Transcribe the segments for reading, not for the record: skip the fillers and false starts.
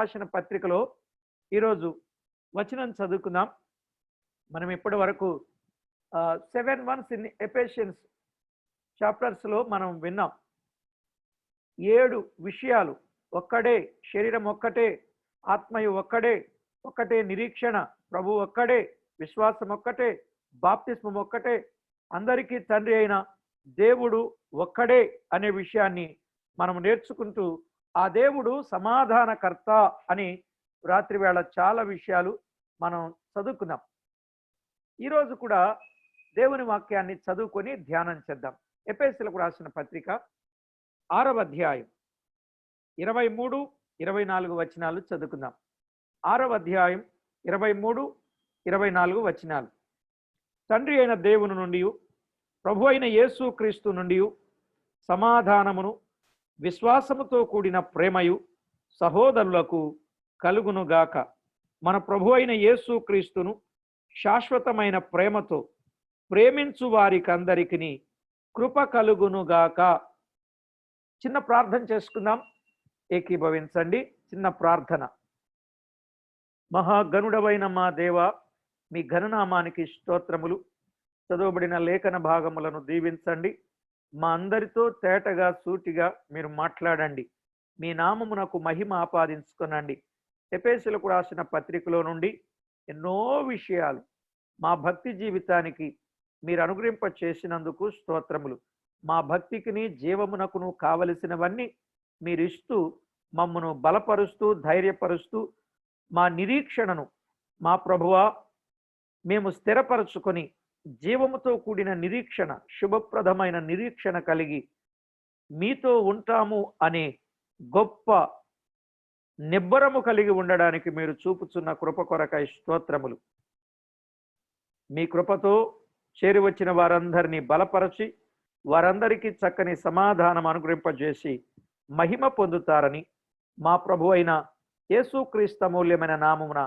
రాసిన పత్రికలో ఈరోజు వచనం చదువుకుందాం. మనం ఇప్పటి వరకు 7 months ఇన్ ఎఫెసియన్స్ చాప్టర్స్లో మనం విన్నాం. 7 విషయాలు, ఒక్కడే శరీరం, ఒక్కటే ఆత్మయు, ఒక్కటే నిరీక్షణ, ప్రభు ఒక్కడే, విశ్వాసం ఒక్కటే, బాప్తిస్మం ఒక్కటే, అందరికీ తండ్రి అయిన దేవుడు ఒక్కడే అనే విషయాన్ని మనం నేర్చుకుంటూ ఆ దేవుడు సమాధానకర్త అని రాత్రి వేళ చాలా విషయాలు మనం చదువుకుందాం. ఈరోజు కూడా దేవుని వాక్యాన్ని చదువుకొని ధ్యానం చేద్దాం. ఎఫెసీయులకు రాసిన పత్రిక 6వ అధ్యాయం 23, 24 వచనాలు చదువుకుందాం. 6వ అధ్యాయం 23, 24 వచనాలు. తండ్రి అయిన దేవుని నుండి, ప్రభు అయిన యేసు క్రీస్తు నుండి సమాధానమును విశ్వాసముతో కూడిన ప్రేమయు సహోదరులకు కలుగునుగాక. మన ప్రభు అయిన యేసు క్రీస్తును శాశ్వతమైన ప్రేమతో ప్రేమించు వారికందరికీ కృప కలుగునుగాక. చిన్న ప్రార్థన చేసుకుందాం, ఏకీభవించండి. చిన్న ప్రార్థన. మహాగణుడవైన మా దేవ, మీ ఘననామానికి స్తోత్రములు. చదవబడిన లేఖన భాగములను దీవించండి. మా అందరితో తేటగా సూటిగా మీరు మాట్లాడండి. మీ నామమునకు మహిమ ఆపాదించుకొనండి. ఎఫెసీయులకు రాసిన పత్రికలో నుండి ఎన్నో విషయాలు మా భక్తి జీవితానికి మీరు అనుగ్రహింప చేసినందుకు స్తోత్రములు. మా భక్తికిని జీవమునకును కావలసినవన్నీ మీరు ఇస్తూ మమ్మను బలపరుస్తూ ధైర్యపరుస్తూ మా నిరీక్షణను మా ప్రభువా మేము స్థిరపరచుకొని జీవముతో కూడిన నిరీక్షణ, శుభప్రదమైన నిరీక్షణ కలిగి మీతో ఉంటాము అనే గొప్ప నిబ్బరము కలిగి ఉండడానికి మీరు చూపుచున్న కృప కొరకై స్తోత్రములు. మీ కృపతో చేరి వచ్చిన వారందరినీ బలపరచి వారందరికీ చక్కని సమాధానం అనుగ్రహింపజేసి మహిమ పొందుతారని మా ప్రభు అయిన యేసుక్రీస్తు అమూల్యమైన నామమున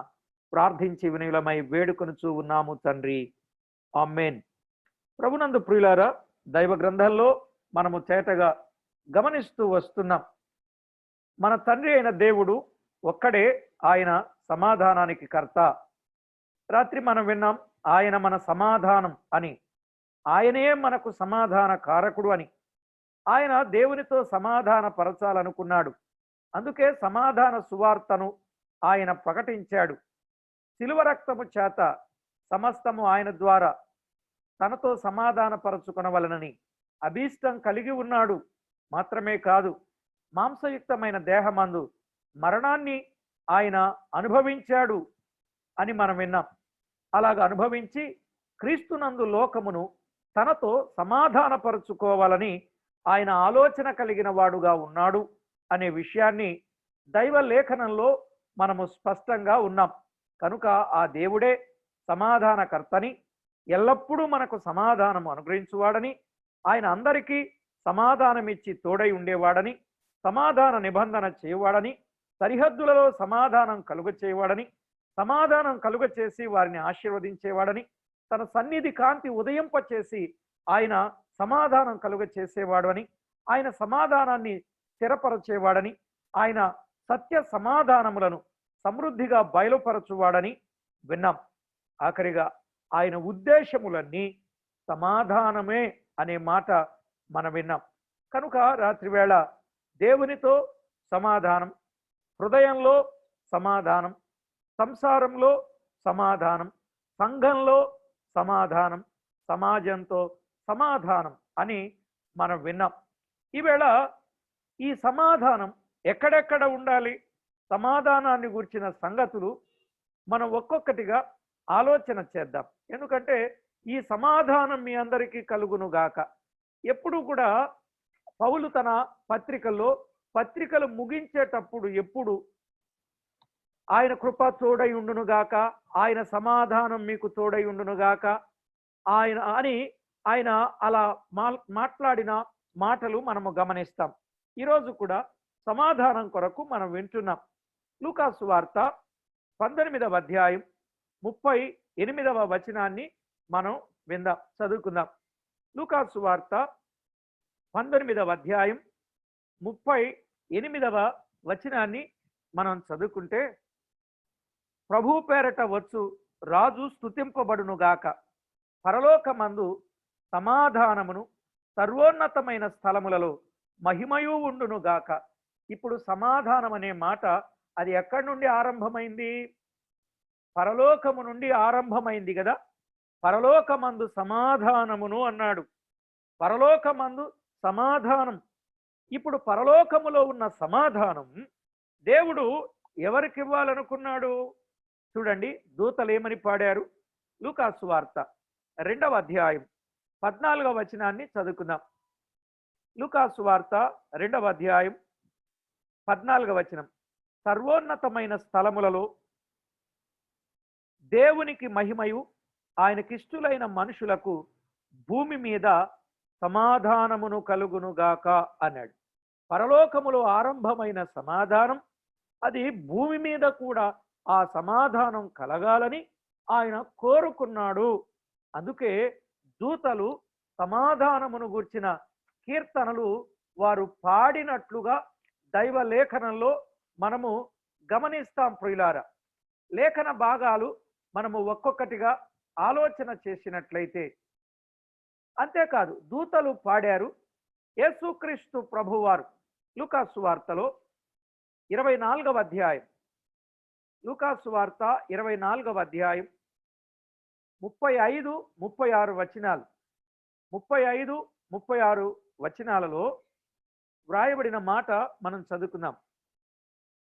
ప్రార్థించి వినయులమై వేడుకొనుచూ ఉన్నాము తండ్రి, ఆమేన్. ప్రభునందు ప్రియులారా, దైవ గ్రంథంలో మనము తేటగా గమనిస్తూ వస్తున్నాం. మన తండ్రి అయిన దేవుడు ఒక్కడే, ఆయన సమాధానానికి కర్త. రాత్రి మనం విన్నాం, ఆయన మన సమాధానం అని, ఆయనే మనకు సమాధాన కారకుడు అని. ఆయన దేవునితో సమాధాన పరచాలనుకున్నాడు. అందుకే సమాధాన సువార్తను ఆయన ప్రకటించాడు. శిలువ రక్తము చేత సమస్తము ఆయన ద్వారా తనతో సమాధాన పరచుకొనవలనని అభీష్టం కలిగి ఉన్నాడు. మాత్రమే కాదు, మాంసయుక్తమైన దేహమందు మరణాన్ని ఆయన అనుభవించాడు అని మనం విన్నాం. అలాగ అనుభవించి క్రీస్తునందు లోకమును తనతో సమాధానపరుచుకోవాలని ఆయన ఆలోచన కలిగిన వాడుగా ఉన్నాడు అనే విషయాన్ని దైవ లేఖనంలో మనము స్పష్టంగా ఉన్నాం. కనుక ఆ దేవుడే సమాధానకర్తని, ఎల్లప్పుడూ మనకు సమాధానం అనుగ్రహించువాడని, ఆయన అందరికీ సమాధానమిచ్చి తోడై ఉండేవాడని, సమాధాన నిబంధన చేయవాడని, సరిహద్దులలో సమాధానం కలుగ చేయవాడని, సమాధానం కలుగ చేసి వారిని ఆశీర్వదించేవాడని, తన సన్నిధి కాంతి ఉదయింపచేసి ఆయన సమాధానం కలుగ చేసేవాడు అని, ఆయన సమాధానాన్ని స్థిరపరచేవాడని, ఆయన సత్య సమాధానములను సమృద్ధిగా బయలుపరచువాడని విన్నాం. ఆఖరిగా ఆయన ఉద్దేశములన్నీ సమాధానమే అనే మాట మనం విన్నాం. కనుక రాత్రివేళ దేవునితో సమాధానం, హృదయంలో సమాధానం, సంసారంలో సమాధానం, సంఘంలో సమాధానం, సమాజంతో సమాధానం అని మనం విన్నాం. ఈవేళ ఈ సమాధానం ఎక్కడెక్కడ ఉండాలి, సమాధానాన్ని గురించిన సంగతులు మనం ఒక్కొక్కటిగా ఆలోచన చేద్దాం. ఎందుకంటే ఈ సమాధానం మీ అందరికీ కలుగునుగాక. ఎప్పుడు కూడా పౌలు తన పత్రికలు ముగించేటప్పుడు ఎప్పుడు ఆయన కృప తోడై ఉండునుగాక, ఆయన సమాధానం మీకు తోడై ఉండునుగాక ఆయన అలా మాట్లాడిన మాటలు మనము గమనిస్తాం. ఈరోజు కూడా సమాధానం కొరకు మనం వింటున్నాం. లూకాసు వార్త 19వ అధ్యాయం 38వ వచనాన్ని మనం చదువుకుందాం. లూకాసు వార్త 19వ అధ్యాయం 38వ వచనాన్ని మనం చదువుకుంటే, ప్రభు పేరట వచ్చు రాజు స్తుతింపబడునుగాక, పరలోకమందు సమాధానమును, సర్వోన్నతమైన స్థలములలో మహిమయు ఉండునుగాక. ఇప్పుడు సమాధానం అనే మాట అది ఎక్కడి నుండి ఆరంభమైంది? పరలోకము నుండి ఆరంభమైంది కదా. పరలోకమందు సమాధానమును అన్నాడు. పరలోకమందు సమాధానం. ఇప్పుడు పరలోకములో ఉన్న సమాధానం దేవుడు ఎవరికి ఇవ్వాలనుకున్నాడు? చూడండి, దూతలు ఏమని పాడారు? లూకాసు వార్త 2వ అధ్యాయం 14వ వచనాన్ని చదువుకుందాం. లూకాసు వార్త 2వ అధ్యాయం 14వ వచనం. సర్వోన్నతమైన స్థలములలో దేవునికి మహిమయు, ఆయనకిష్టులైన మనుషులకు భూమి మీద సమాధానమును కలుగునుగాక అన్నాడు. పరలోకములో ఆరంభమైన సమాధానం అది భూమి మీద కూడా ఆ సమాధానం కలగాలని ఆయన కోరుకున్నాడు. అందుకే దూతలు సమాధానమును గూర్చిన కీర్తనలు వారు పాడినట్లుగా దైవ లేఖనంలో మనము గమనిస్తాం. ప్రియులారా, లేఖన భాగాలు మనము ఒక్కొక్కటిగా ఆలోచన చేసినట్లయితే, అంతేకాదు దూతలు పాడారు. యేసుక్రీస్తు ప్రభువారు లూకాసు వార్తలో 24వ అధ్యాయం, లూకాసు వార్త 24వ అధ్యాయం 35, 36 వచనాలు, 35, 36 వచనాలలో వ్రాయబడిన మాట మనం చదువుకుందాం.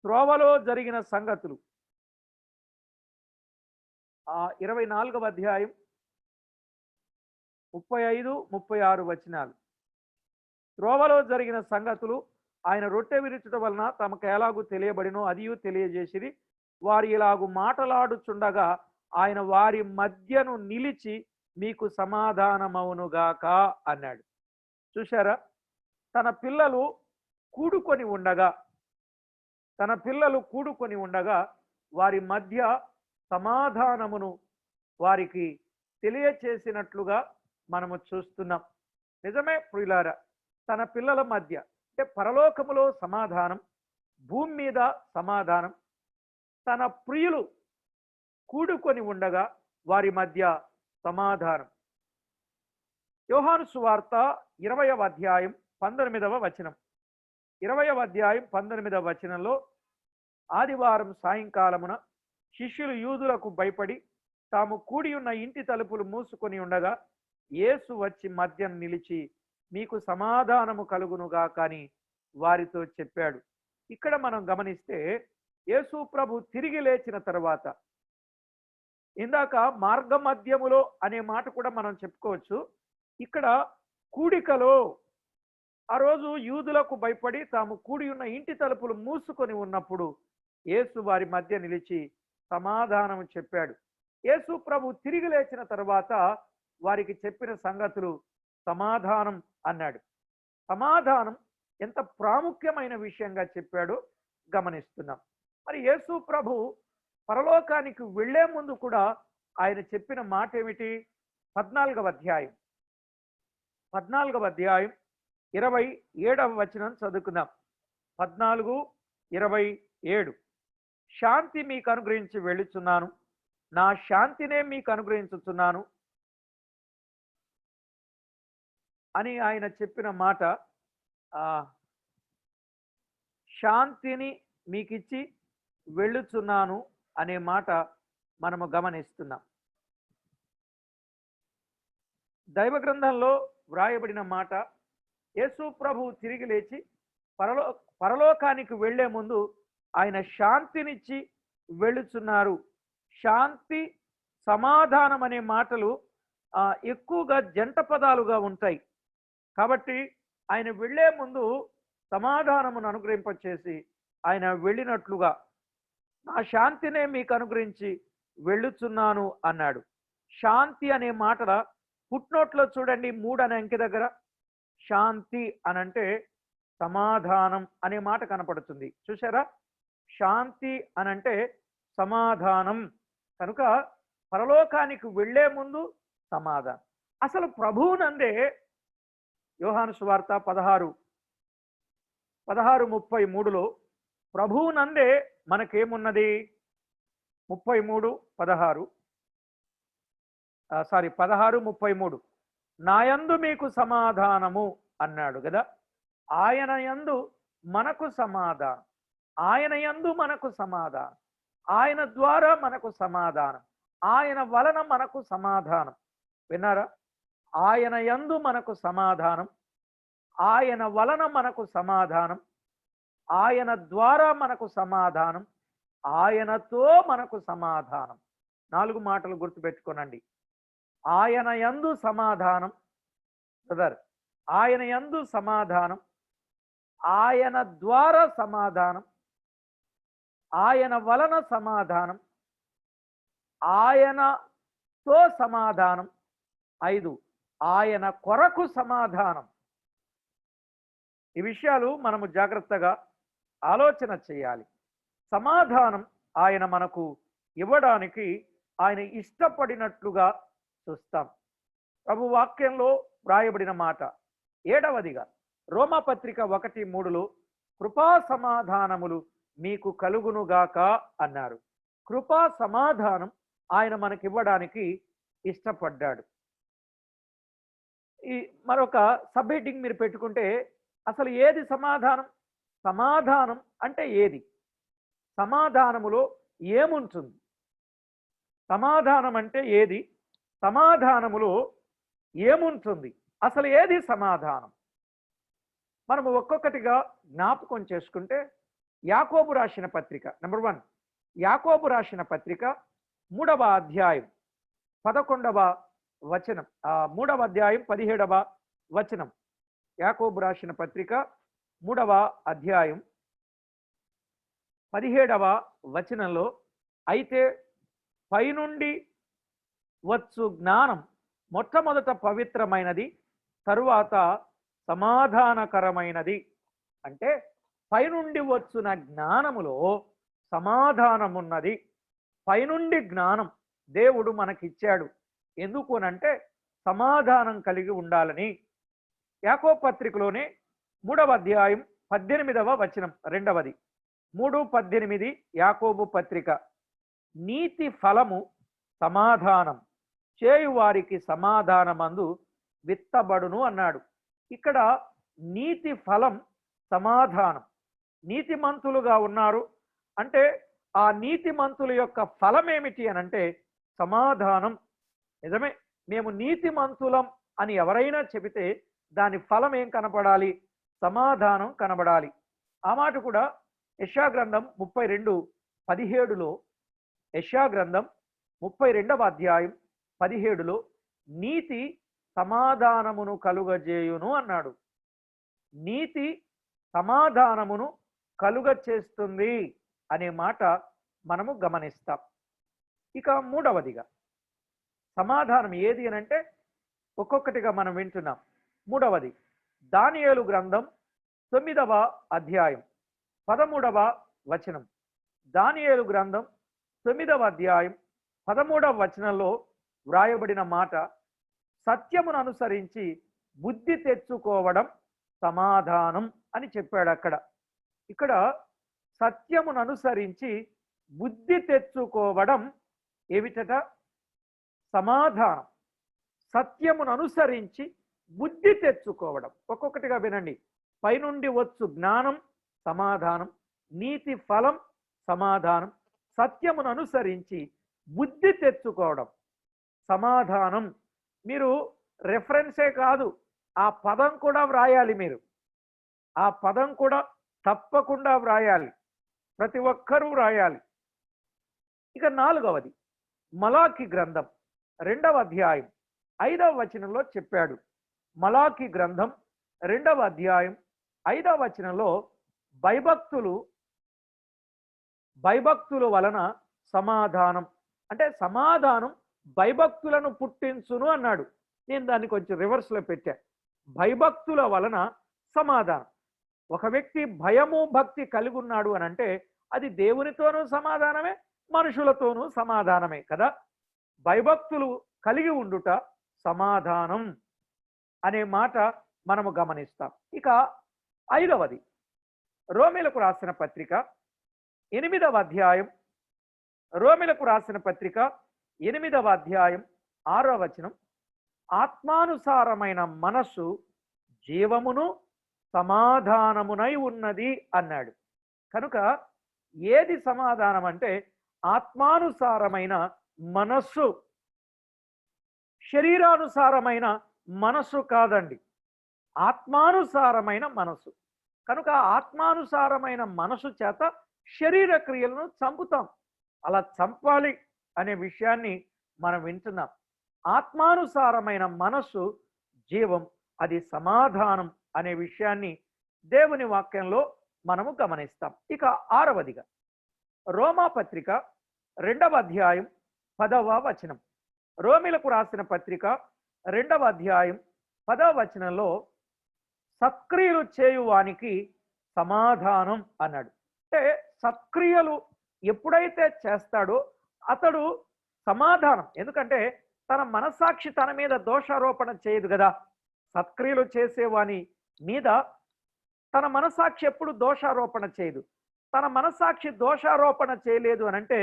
త్రోవలో జరిగిన సంగతులు. 24వ అధ్యాయం 35, 36 వచనాలు. త్రోవలో జరిగిన సంగతులు ఆయన రొట్టె విరుచుట వలన తమకు ఎలాగూ తెలియబడినో అదియు తెలియజేసిరి. వారు ఇలాగు మాటలాడుచుండగా ఆయన వారి మధ్యను నిలిచి మీకు సమాధానమవునుగాక అన్నాడు. చూశారా? తన పిల్లలు కూడుకొని ఉండగా వారి మధ్య సమాధానమును వారికి తెలియచేసినట్లుగా మనము చూస్తున్నాం. నిజమే ప్రియులారా, తన పిల్లల మధ్య అంటే పరలోకములో సమాధానం, భూమి మీద సమాధానం, తన ప్రియులు కూడుకొని ఉండగా వారి మధ్య సమాధానం. యోహాను సువార్త 20వ అధ్యాయం 19వ వచనం. 20వ అధ్యాయం 19వ వచనంలో, ఆదివారం సాయంకాలమున శిష్యులు యూదులకు భయపడి తాము కూడి ఉన్న ఇంటి తలుపులు మూసుకొని ఉండగా యేసు వచ్చి మధ్యం నిలిచి మీకు సమాధానము కలుగునుగా కానీ వారితో చెప్పాడు. ఇక్కడ మనం గమనిస్తే యేసు ప్రభు తిరిగి లేచిన తర్వాత, ఇందాక మార్గ మధ్యములో అనే మాట కూడా మనం చెప్పుకోవచ్చు. ఇక్కడ కూడికలో ఆ రోజు యూదులకు భయపడి తాము కూడి ఉన్న ఇంటి తలుపులు మూసుకొని ఉన్నప్పుడు యేసు వారి మధ్య నిలిచి సమాధానం చెప్పాడు. యేసు ప్రభు తిరిగి లేచిన తర్వాత వారికి చెప్పిన సంగతులు సమాధానం అన్నాడు. సమాధానం ఎంత ప్రాముఖ్యమైన విషయంగా చెప్పాడో గమనిస్తున్నాం. మరి యేసు ప్రభు పరలోకానికి వెళ్లే ముందు కూడా ఆయన చెప్పిన మాట ఏమిటి? 14వ అధ్యాయం 27వ వచనం చదువుకుందాం. 14:27. శాంతి మీకు అనుగ్రహించి వెళ్ళుచున్నాను, నా శాంతినే మీకు అనుగ్రహించుచున్నాను అని ఆయన చెప్పిన మాట, శాంతిని మీకిచ్చి వెళ్ళుచున్నాను అనే మాట మనము గమనిస్తున్నాం. దైవ గ్రంథంలో వ్రాయబడిన మాట, యేసు ప్రభు తిరిగి లేచి పరలోకానికి వెళ్లే ముందు ఆయన శాంతినిచ్చి వెళ్ళుచున్నారు. శాంతి, సమాధానం అనే మాటలు ఎక్కువగా జంట పదాలుగా ఉంటాయి. కాబట్టి ఆయన వెళ్లే ముందు సమాధానమును అనుగ్రహింపచేసి ఆయన వెళ్ళినట్లుగా నా శాంతినే మీకు అనుగ్రహించి వెళ్ళుచున్నాను అన్నాడు. శాంతి అనే మాట ఫుట్నోట్లో చూడండి, 3 అనే అంకె దగ్గర శాంతి అనంటే సమాధానం అనే మాట కనపడుతుంది. చూసారా? శాంతి అనంటే సమాధానం. కనుక పరలోకానికి వెళ్లే ముందు సమాధానం. అసలు ప్రభువునందే యోహాను సువార్త 16:33లో ప్రభువునందే మనకేమున్నది 33:16 16:33 నాయందు మీకు సమాధానము అన్నాడు కదా. ఆయన యందు మనకు సమాధానం, ఆయన యందు మనకు సమాధానం, ఆయన ద్వారా మనకు సమాధానం, ఆయన వలన మనకు సమాధానం. విన్నారా? ఆయన యందు మనకు సమాధానం, ఆయన వలన మనకు సమాధానం, ఆయన ద్వారా మనకు సమాధానం, ఆయనతో మనకు సమాధానం. 4 మాటలు గుర్తుపెట్టుకోనండి. ఆయన యందు సమాధానం బ్రదర్, ఆయన యందు సమాధానం, ఆయన ద్వారా సమాధానం, ఆయన వలన సమాధానం, ఆయనతో సమాధానం. 5 ఆయన కొరకు సమాధానం. ఈ విషయాలు మనము జాగ్రత్తగా ఆలోచన చేయాలి. సమాధానం ఆయన మనకు ఇవ్వడానికి ఆయన ఇష్టపడినట్లుగా చూస్తాం. ప్రభు వాక్యంలో వ్రాయబడిన మాట 7వదిగా రోమాపత్రిక 1:3 కృపా సమాధానములు మీకు కలుగునుగాక అన్నారు. కృపా సమాధానం ఆయన మనకివ్వడానికి ఇష్టపడ్డాడు. ఈ మరొక సబ్ హెడ్డింగ్ మీరు పెట్టుకుంటే అసలు ఏది సమాధానం? సమాధానం అంటే ఏది? సమాధానములో ఏముంటుంది? సమాధానం అంటే ఏది? సమాధానములో ఏముంటుంది? అసలు ఏది సమాధానం? మనము ఒక్కొక్కటిగా జ్ఞాపకం చేసుకుంటే యాకోబు రాసిన పత్రిక నెంబర్ 1 యాకోబు రాసిన పత్రిక 3వ అధ్యాయం 11వ వచనం, 3వ అధ్యాయం 17వ వచనం. యాకోబు రాసిన పత్రిక 3వ అధ్యాయం 17వ వచనంలో, అయితే పైనుండి వచ్చు జ్ఞానం మొట్టమొదట పవిత్రమైనది, తరువాత సమాధానకరమైనది. అంటే పైనుండి వచ్చిన జ్ఞానములో సమాధానం ఉన్నది. పైనుండి జ్ఞానం దేవుడు మనకిచ్చాడు. ఎందుకు అనంటే సమాధానం కలిగి ఉండాలని. యాకోబు పత్రికలోనే 3వ అధ్యాయం 18వ వచనం, 2వది 3:18 యాకోబు పత్రిక, నీతి ఫలము సమాధానం చేయువారికి సమాధానమందు విత్తబడును అన్నాడు. ఇక్కడ నీతి ఫలం సమాధానం. నీతిమంతులుగా ఉన్నారు అంటే ఆ నీతిమంతుల యొక్క ఫలం ఏమిటి అనంటే సమాధానం. నిజమే, మేము నీతిమంతులం అని ఎవరైనా చెబితే దాని ఫలం ఏం కనపడాలి? సమాధానం కనబడాలి. ఆ మాట కూడా యెషయా గ్రంథం 32:17లో, యెషయా గ్రంథం 32వ అధ్యాయం 17లో నీతి సమాధానమును కలుగజేయును అన్నాడు. నీతి సమాధానమును కలుగచేస్తుంది అనే మాట మనము గమనిస్తాం. ఇక 3వదిగా సమాధానం ఏది అనంటే ఒక్కొక్కటిగా మనం వింటున్నాం. 3వది దానియేలు గ్రంథం 9వ అధ్యాయం 13వ వచనం. దానియేలు గ్రంథం 9వ అధ్యాయం 13వ వచనంలో వ్రాయబడిన మాట, సత్యమును అనుసరించి బుద్ధి తెచ్చుకోవడం సమాధానం అని చెప్పాడు. ఇక్కడ సత్యమును అనుసరించి బుద్ధి తెచ్చుకోవడం ఏమిటట? సమాధానం. సత్యమును అనుసరించి బుద్ధి తెచ్చుకోవడం. ఒక్కొక్కటిగా వినండి. పైనుండి వచ్చు జ్ఞానం సమాధానం, నీతి ఫలం సమాధానం, సత్యమును అనుసరించి బుద్ధి తెచ్చుకోవడం సమాధానం. మీరు రెఫరెన్సే కాదు, ఆ పదం కూడా వ్రాయాలి. మీరు ఆ పదం కూడా తప్పకుండా వ్రాయాలి. ప్రతి ఒక్కరూ వ్రాయాలి. ఇక 4వది మలాకి గ్రంథం 2వ అధ్యాయం 5వ వచనంలో చెప్పాడు. మలాకి గ్రంథం 2వ అధ్యాయం 5వ వచనంలో భయభక్తుల వలన సమాధానం, అంటే సమాధానం భయభక్తులను పుట్టించును అన్నాడు. నేను దాన్ని కొంచెం రివర్స్లో పెట్టా. భయభక్తుల వలన సమాధానం. ఒక వ్యక్తి భయము భక్తి కలిగి ఉన్నాడు అని అంటే అది దేవునితోనూ సమాధానమే, మనుషులతోనూ సమాధానమే కదా. భయభక్తులు కలిగి ఉండుట సమాధానం అనే మాట మనము గమనిస్తాం. ఇక 5వది రోమీలకు రాసిన పత్రిక 8వ అధ్యాయం, రోమిలకు రాసిన పత్రిక 8వ అధ్యాయం 6వ వచనం, ఆత్మానుసారమైన మనస్సు జీవమును సమాధానమునై ఉన్నది అన్నాడు. కనుక ఏది సమాధానం అంటే ఆత్మానుసారమైన మనస్సు, శరీరానుసారమైన మనస్సు కాదండి, ఆత్మానుసారమైన మనస్సు. కనుక ఆత్మానుసారమైన మనసు చేత శరీర క్రియలను చంపుతాం. అలా చంపాలి అనే విషయాన్ని మనం వింటున్నాం. ఆత్మానుసారమైన మనస్సు జీవం, అది సమాధానం అనే విషయాన్ని దేవుని వాక్యంలో మనము గమనిస్తాం. ఇక 6వదిగా రోమా పత్రిక 2వ అధ్యాయం 10వ వచనం, రోమిలకు రాసిన పత్రిక 2వ అధ్యాయం 10వ వచనంలో సత్క్రియలు చేయువానికి సమాధానం అన్నాడు. అంటే సత్క్రియలు ఎప్పుడైతే చేస్తాడో అతడు సమాధానం. ఎందుకంటే తన మనస్సాక్షి తన మీద దోషారోపణ చేయదు కదా. సత్క్రియలు చేసేవాని మీద తన మనస్సాక్షి ఎప్పుడు దోషారోపణ చేయదు. తన మనస్సాక్షి దోషారోపణ చేయలేదు అని అంటే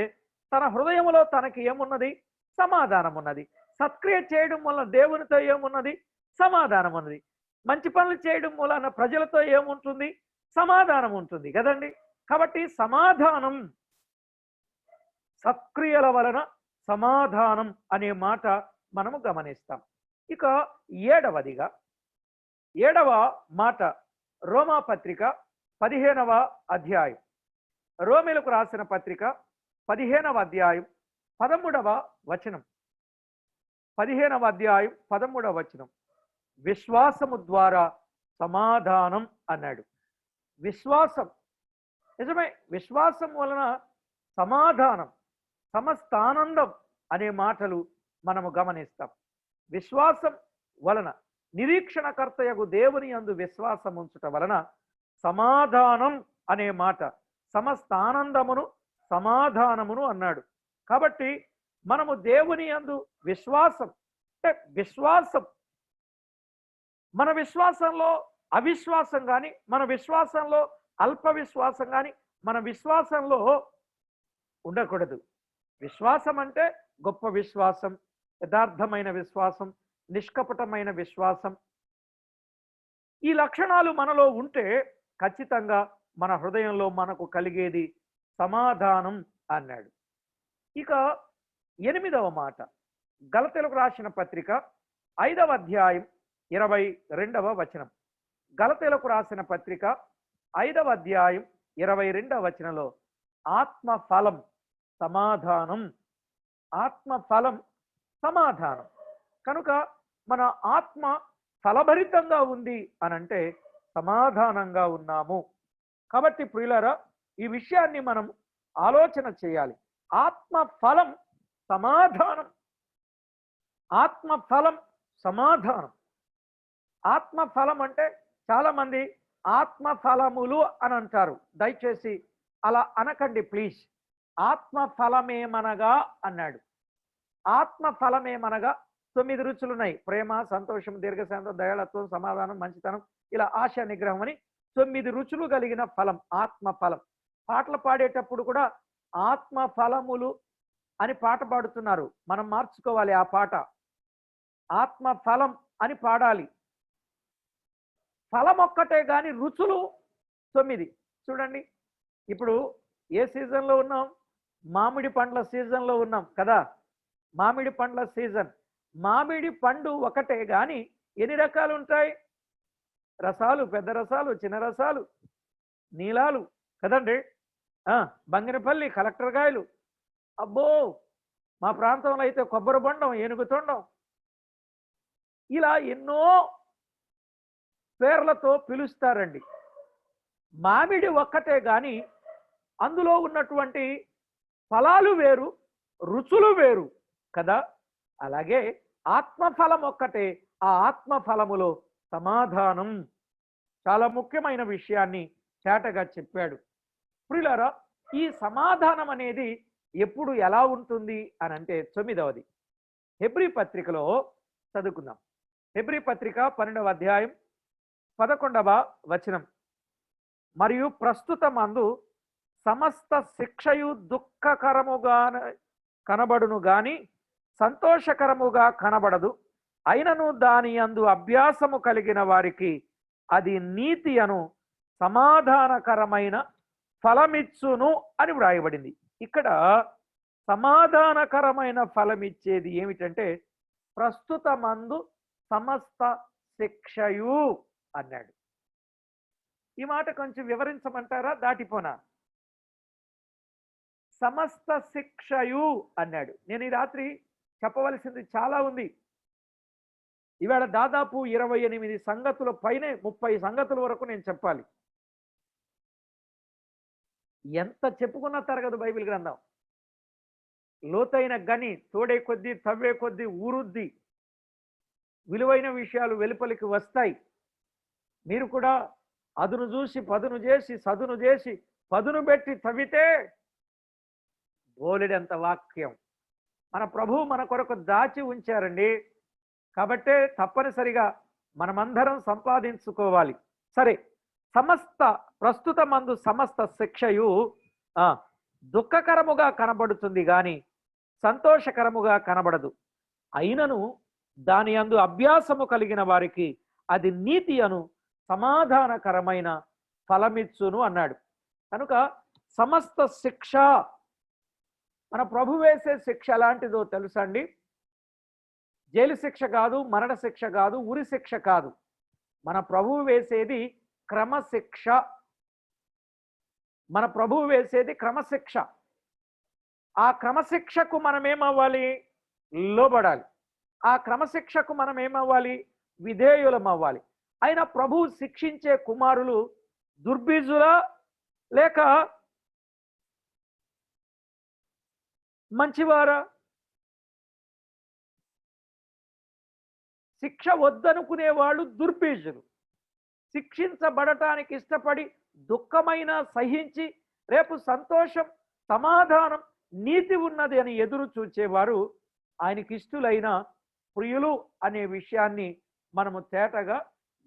తన హృదయంలో తనకి ఏమున్నది? సమాధానం ఉన్నది. సత్క్రియ చేయడం వల్ల దేవునితో ఏమున్నది? సమాధానం ఉన్నది. మంచి పనులు చేయడం వలన ప్రజలతో ఏముంటుంది? సమాధానం ఉంటుంది కదండి. కాబట్టి సమాధానం, సత్క్రియల వలన సమాధానం అనే మాట మనము గమనిస్తాం. ఇక 7వ మాట, రోమా పత్రిక 15వ అధ్యాయం, రోమిలకు రాసిన పత్రిక 15వ అధ్యాయం 13వ వచనం, 15వ అధ్యాయం 13వ వచనం, విశ్వాసము ద్వారా సమాధానం అన్నాడు. విశ్వాసం నిజమే, విశ్వాసం వలన సమాధానం, సమస్తానందం అనే మాటలు మనము గమనిస్తాం. విశ్వాసం వలన, నిరీక్షణకర్తయగు దేవుని యందు విశ్వాసం ఉంచుట వలన సమాధానం అనే మాట, సమస్తానందమును సమాధానమును అన్నాడు. కాబట్టి మనము దేవుని యందు విశ్వాసం, అంటే విశ్వాసం, మన విశ్వాసంలో అవిశ్వాసం కానీ, మన విశ్వాసంలో అల్ప విశ్వాసం కానీ మన విశ్వాసంలో ఉండకూడదు. విశ్వాసం అంటే గొప్ప విశ్వాసం, యథార్థమైన విశ్వాసం, నిష్కపటమైన విశ్వాసం. ఈ లక్షణాలు మనలో ఉంటే ఖచ్చితంగా మన హృదయంలో మనకు కలిగేది సమాధానం అన్నాడు. ఇక 8వ మాట, గలతీయులకు రాసిన పత్రిక 5వ అధ్యాయం 22వ వచనం, గలతీయులకు రాసిన పత్రిక 5వ అధ్యాయం 22వ వచనంలో ఆత్మఫలం సమాధానం, ఆత్మఫలం సమాధానం. కనుక మన ఆత్మ ఫలభరితంగా ఉంది అనంటే సమాధానంగా ఉన్నాము. కాబట్టి ప్రియులారా, ఈ విషయాన్ని మనం ఆలోచన చేయాలి. ఆత్మఫలం సమాధానం, ఆత్మఫలం సమాధానం. ఆత్మఫలం అంటే చాలా మంది ఆత్మఫలములు అని అంటారు. దయచేసి అలా అనకండి ప్లీజ్. ఆత్మఫలమేమనగా అన్నాడు. ఆత్మఫలమేమనగా 9 రుచులున్నాయి. ప్రేమ, సంతోషం, దీర్ఘశాంతం, దయాళత్వం, సమాధానం, మంచితనం, ఇలా ఆశ నిగ్రహం అని 9 రుచులు కలిగిన ఫలం ఆత్మఫలం. పాటలు పాడేటప్పుడు కూడా ఆత్మఫలములు అని పాట పాడుతున్నారు. మనం మార్చుకోవాలి ఆ పాట. ఆత్మఫలం అని పాడాలి. ఫలం ఒక్కటే కానీ రుచులు 9. చూడండి, ఇప్పుడు ఏ సీజన్లో ఉన్నాం? మామిడి పండ్ల సీజన్లో ఉన్నాం కదా. మామిడి పండ్ల సీజన్. మామిడి పండు ఒకటే కానీ ఎన్ని రకాలు ఉంటాయి? రసాలు, పెద్ద రసాలు, చిన్న రసాలు, నీలాలు కదండి. బంగినపల్లి, కలెక్టర్ కాయలు, అబ్బో మా ప్రాంతంలో అయితే కొబ్బరి బొండం, ఏనుగు తొండం, ఇలా ఎన్నో పేర్లతో పిలుస్తారండి. మామిడి ఒక్కటే కానీ అందులో ఉన్నటువంటి ఫలాలు వేరు, రుచులు వేరు కదా. అలాగే ఆత్మఫలం ఒక్కటే, ఆ ఆత్మఫలములో సమాధానం. చాలా ముఖ్యమైన విషయాన్ని చేటగా చెప్పాడు. ప్రియులారా, ఈ సమాధానం అనేది ఎప్పుడు ఎలా ఉంటుంది అని అంటే 9వది హెబ్రీ పత్రికలో చదువుకుందాం. హెబ్రీ పత్రిక 12వ అధ్యాయం 11వ వచనం, మరియు ప్రస్తుత మందు సమస్త శిక్షయు దుఃఖకరముగా కనబడును గాని సంతోషకరముగా కనబడదు. అయినను దాని యందు అభ్యాసము కలిగిన వారికి అది నీతి అను సమాధానకరమైన ఫలమిచ్చును అని వ్రాయబడింది. ఇక్కడ సమాధానకరమైన ఫలమిచ్చేది ఏమిటంటే ప్రస్తుత మందు సమస్త శిక్షయు అన్నాడు. ఈ మాట కొంచెం వివరించమంటారా? దాటిపోనా? సమస్త శిక్షయు అన్నాడు. నేను ఈ రాత్రి చెప్పవలసింది చాలా ఉంది. ఇవాళ దాదాపు 28 సంగతుల పైనే 30 సంగతుల వరకు నేను చెప్పాలి. ఎంత చెప్పుకున్నా తరగదు బైబిల్ గ్రంథం. లోతైన గని తోడే కొద్దీ తవ్వే కొద్దీ ఊరుద్ది. విలువైన విషయాలు వెలుపలికి వస్తాయి. మీరు కూడా అదును చూసి పదును చేసి సదును చేసి పదును పెట్టి తవ్వితే బోలెడంత వాక్యం మన ప్రభువు మన కొరకు దాచి ఉంచారండి. కాబట్టే తప్పనిసరిగా మనమందరం సంపాదించుకోవాలి. సరే, ప్రస్తుత మందు సమస్త శిక్షయు దుఃఖకరముగా కనబడుతుంది గాని సంతోషకరముగా కనబడదు. అయినను దాని యందు అభ్యాసము కలిగిన వారికి అది నీతి అను సమాధానకరమైన ఫలమిచ్చును అన్నాడు. కనుక సమస్త శిక్ష, మన ప్రభు వేసే శిక్ష ఎలాంటిదో తెలుసా అండి? జైలు శిక్ష కాదు, మరణ శిక్ష కాదు, ఉరి శిక్ష కాదు. మన ప్రభువు వేసేది క్రమశిక్ష. మన ప్రభువు వేసేది క్రమశిక్ష. ఆ క్రమశిక్షకు మనం ఏమవ్వాలి? లోబడాలి. ఆ క్రమశిక్షకు మనం ఏమవ్వాలి? విధేయులం అవ్వాలి. అయినా ప్రభువు శిక్షించే కుమారులు దుర్బీజులా లేక మంచివారా? శిక్ష వద్దనుకునే వాళ్ళు దుర్బీజులు. శిక్షించబడటానికి ఇష్టపడి దుఃఖమైన సహించి రేపు సంతోషం, సమాధానం, నీతి ఉన్నది అని ఎదురు చూచేవారు ఆయనకి ఇష్టలైన ప్రియులు అనే విషయాన్ని మనము తేటగా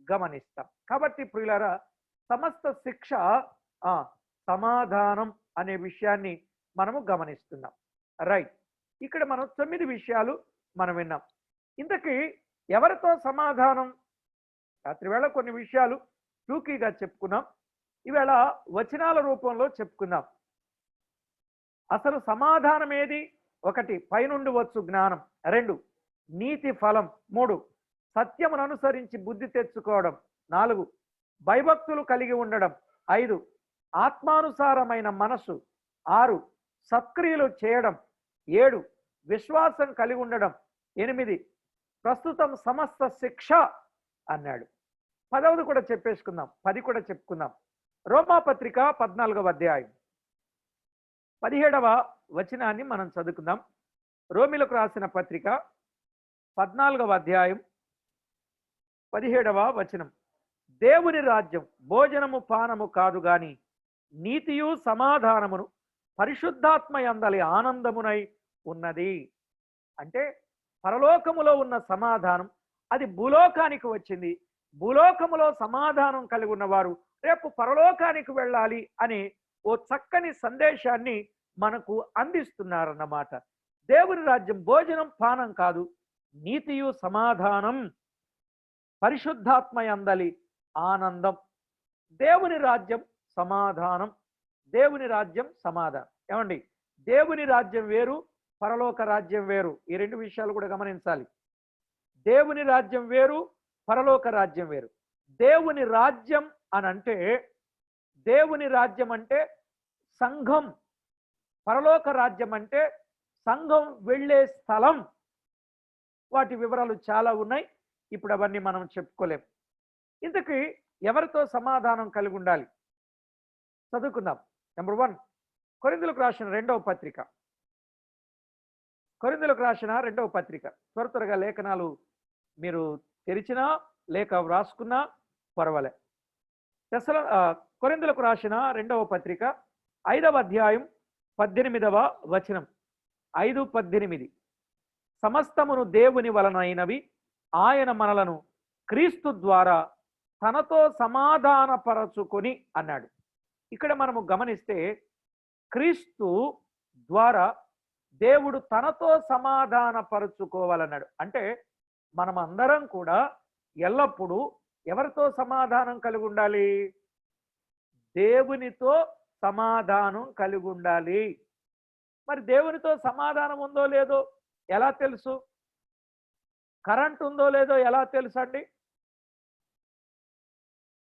గమనిస్తాం. కాబట్టి ప్రియులారా, సమస్త శిక్ష సమాధానం అనే విషయాన్ని మనము గమనిస్తున్నాం. రైట్, ఇక్కడ మనం 9 విషయాలు మనం విన్నాం. ఇంతకీ ఎవరితో సమాధానం? రాత్రి వేళ కొన్ని విషయాలు టూకీగా చెప్పుకున్నాం. ఈవేళ వచనాల రూపంలో చెప్పుకుందాం. అసలు సమాధానం ఏది? 1, పైనుండి వచ్చు జ్ఞానం. 2, నీతి ఫలం. 3, సత్యమును అనుసరించి బుద్ధి తెచ్చుకోవడం. 4, భయభక్తులు కలిగి ఉండడం. 5, ఆత్మానుసారమైన మనసు. 6, సత్క్రియలు చేయడం. 7, విశ్వాసం కలిగి ఉండడం. 8, ప్రస్తుతం సమస్త శిక్ష అన్నాడు. 10వ కూడా చెప్పేసుకుందాం, 10 కూడా చెప్పుకుందాం. రోమాపత్రిక 14వ అధ్యాయం 17వ వచనాన్ని మనం చదువుకుందాం. రోమిలకు రాసిన పత్రిక 14వ అధ్యాయం 17వ వచనం. దేవుని రాజ్యం భోజనము పానము కాదు గాని నీతియు సమాధానమును పరిశుద్ధాత్మ యందలి ఆనందమునై ఉన్నది. అంటే పరలోకములో ఉన్న సమాధానం అది భూలోకానికి వచ్చింది. భూలోకములో సమాధానం కలిగి ఉన్నవారు రేపు పరలోకానికి వెళ్ళాలి అనే ఓ చక్కని సందేశాన్ని మనకు అందిస్తున్నారన్నమాట. దేవుని రాజ్యం భోజనం పానం కాదు, నీతియు సమాధానం పరిశుద్ధాత్మ యందలి ఆనందం. దేవుని రాజ్యం సమాధానం, దేవుని రాజ్యం సమాధానం. ఏమండి, దేవుని రాజ్యం వేరు, పరలోక రాజ్యం వేరు. ఈ 2 విషయాలు కూడా గమనించాలి. దేవుని రాజ్యం వేరు, పరలోక రాజ్యం వేరు. దేవుని రాజ్యం అని అంటే, దేవుని రాజ్యం అంటే సంఘం, పరలోక రాజ్యం అంటే సంఘం వెళ్ళే స్థలం. వాటి వివరాలు చాలా ఉన్నాయి, ఇప్పుడు అవన్నీ మనం చెప్పుకోలేం. ఇంతకీ ఎవరితో సమాధానం కలిగి ఉండాలి? చదువుకుందాం. నెంబర్ 1, కొరింథీయులకు రాసిన 2వ పత్రిక. కొరింథీయులకు రాసిన 2వ పత్రిక. త్వరగా లేఖనాలు మీరు తెరిచినా లేక వ్రాసుకున్నా పర్వాలే. కొరింథీయులకు రాసిన 2వ పత్రిక 5వ అధ్యాయం 18వ వచనం. 5:18. సమస్తమును దేవుని వలనైనవి, ఆయన మనలను క్రీస్తు ద్వారా తనతో సమాధానపరచుకొని అన్నాడు. ఇక్కడ మనము గమనిస్తే క్రీస్తు ద్వారా దేవుడు తనతో సమాధానపరుచుకోవాలన్నాడు. అంటే మనమందరం కూడా ఎల్లప్పుడూ ఎవరితో సమాధానం కలిగి ఉండాలి? దేవునితో సమాధానం కలిగి ఉండాలి. మరి దేవునితో సమాధానం ఉందో లేదో ఎలా తెలుసు? కరెంట్ ఉందో లేదో ఎలా తెలుసండి?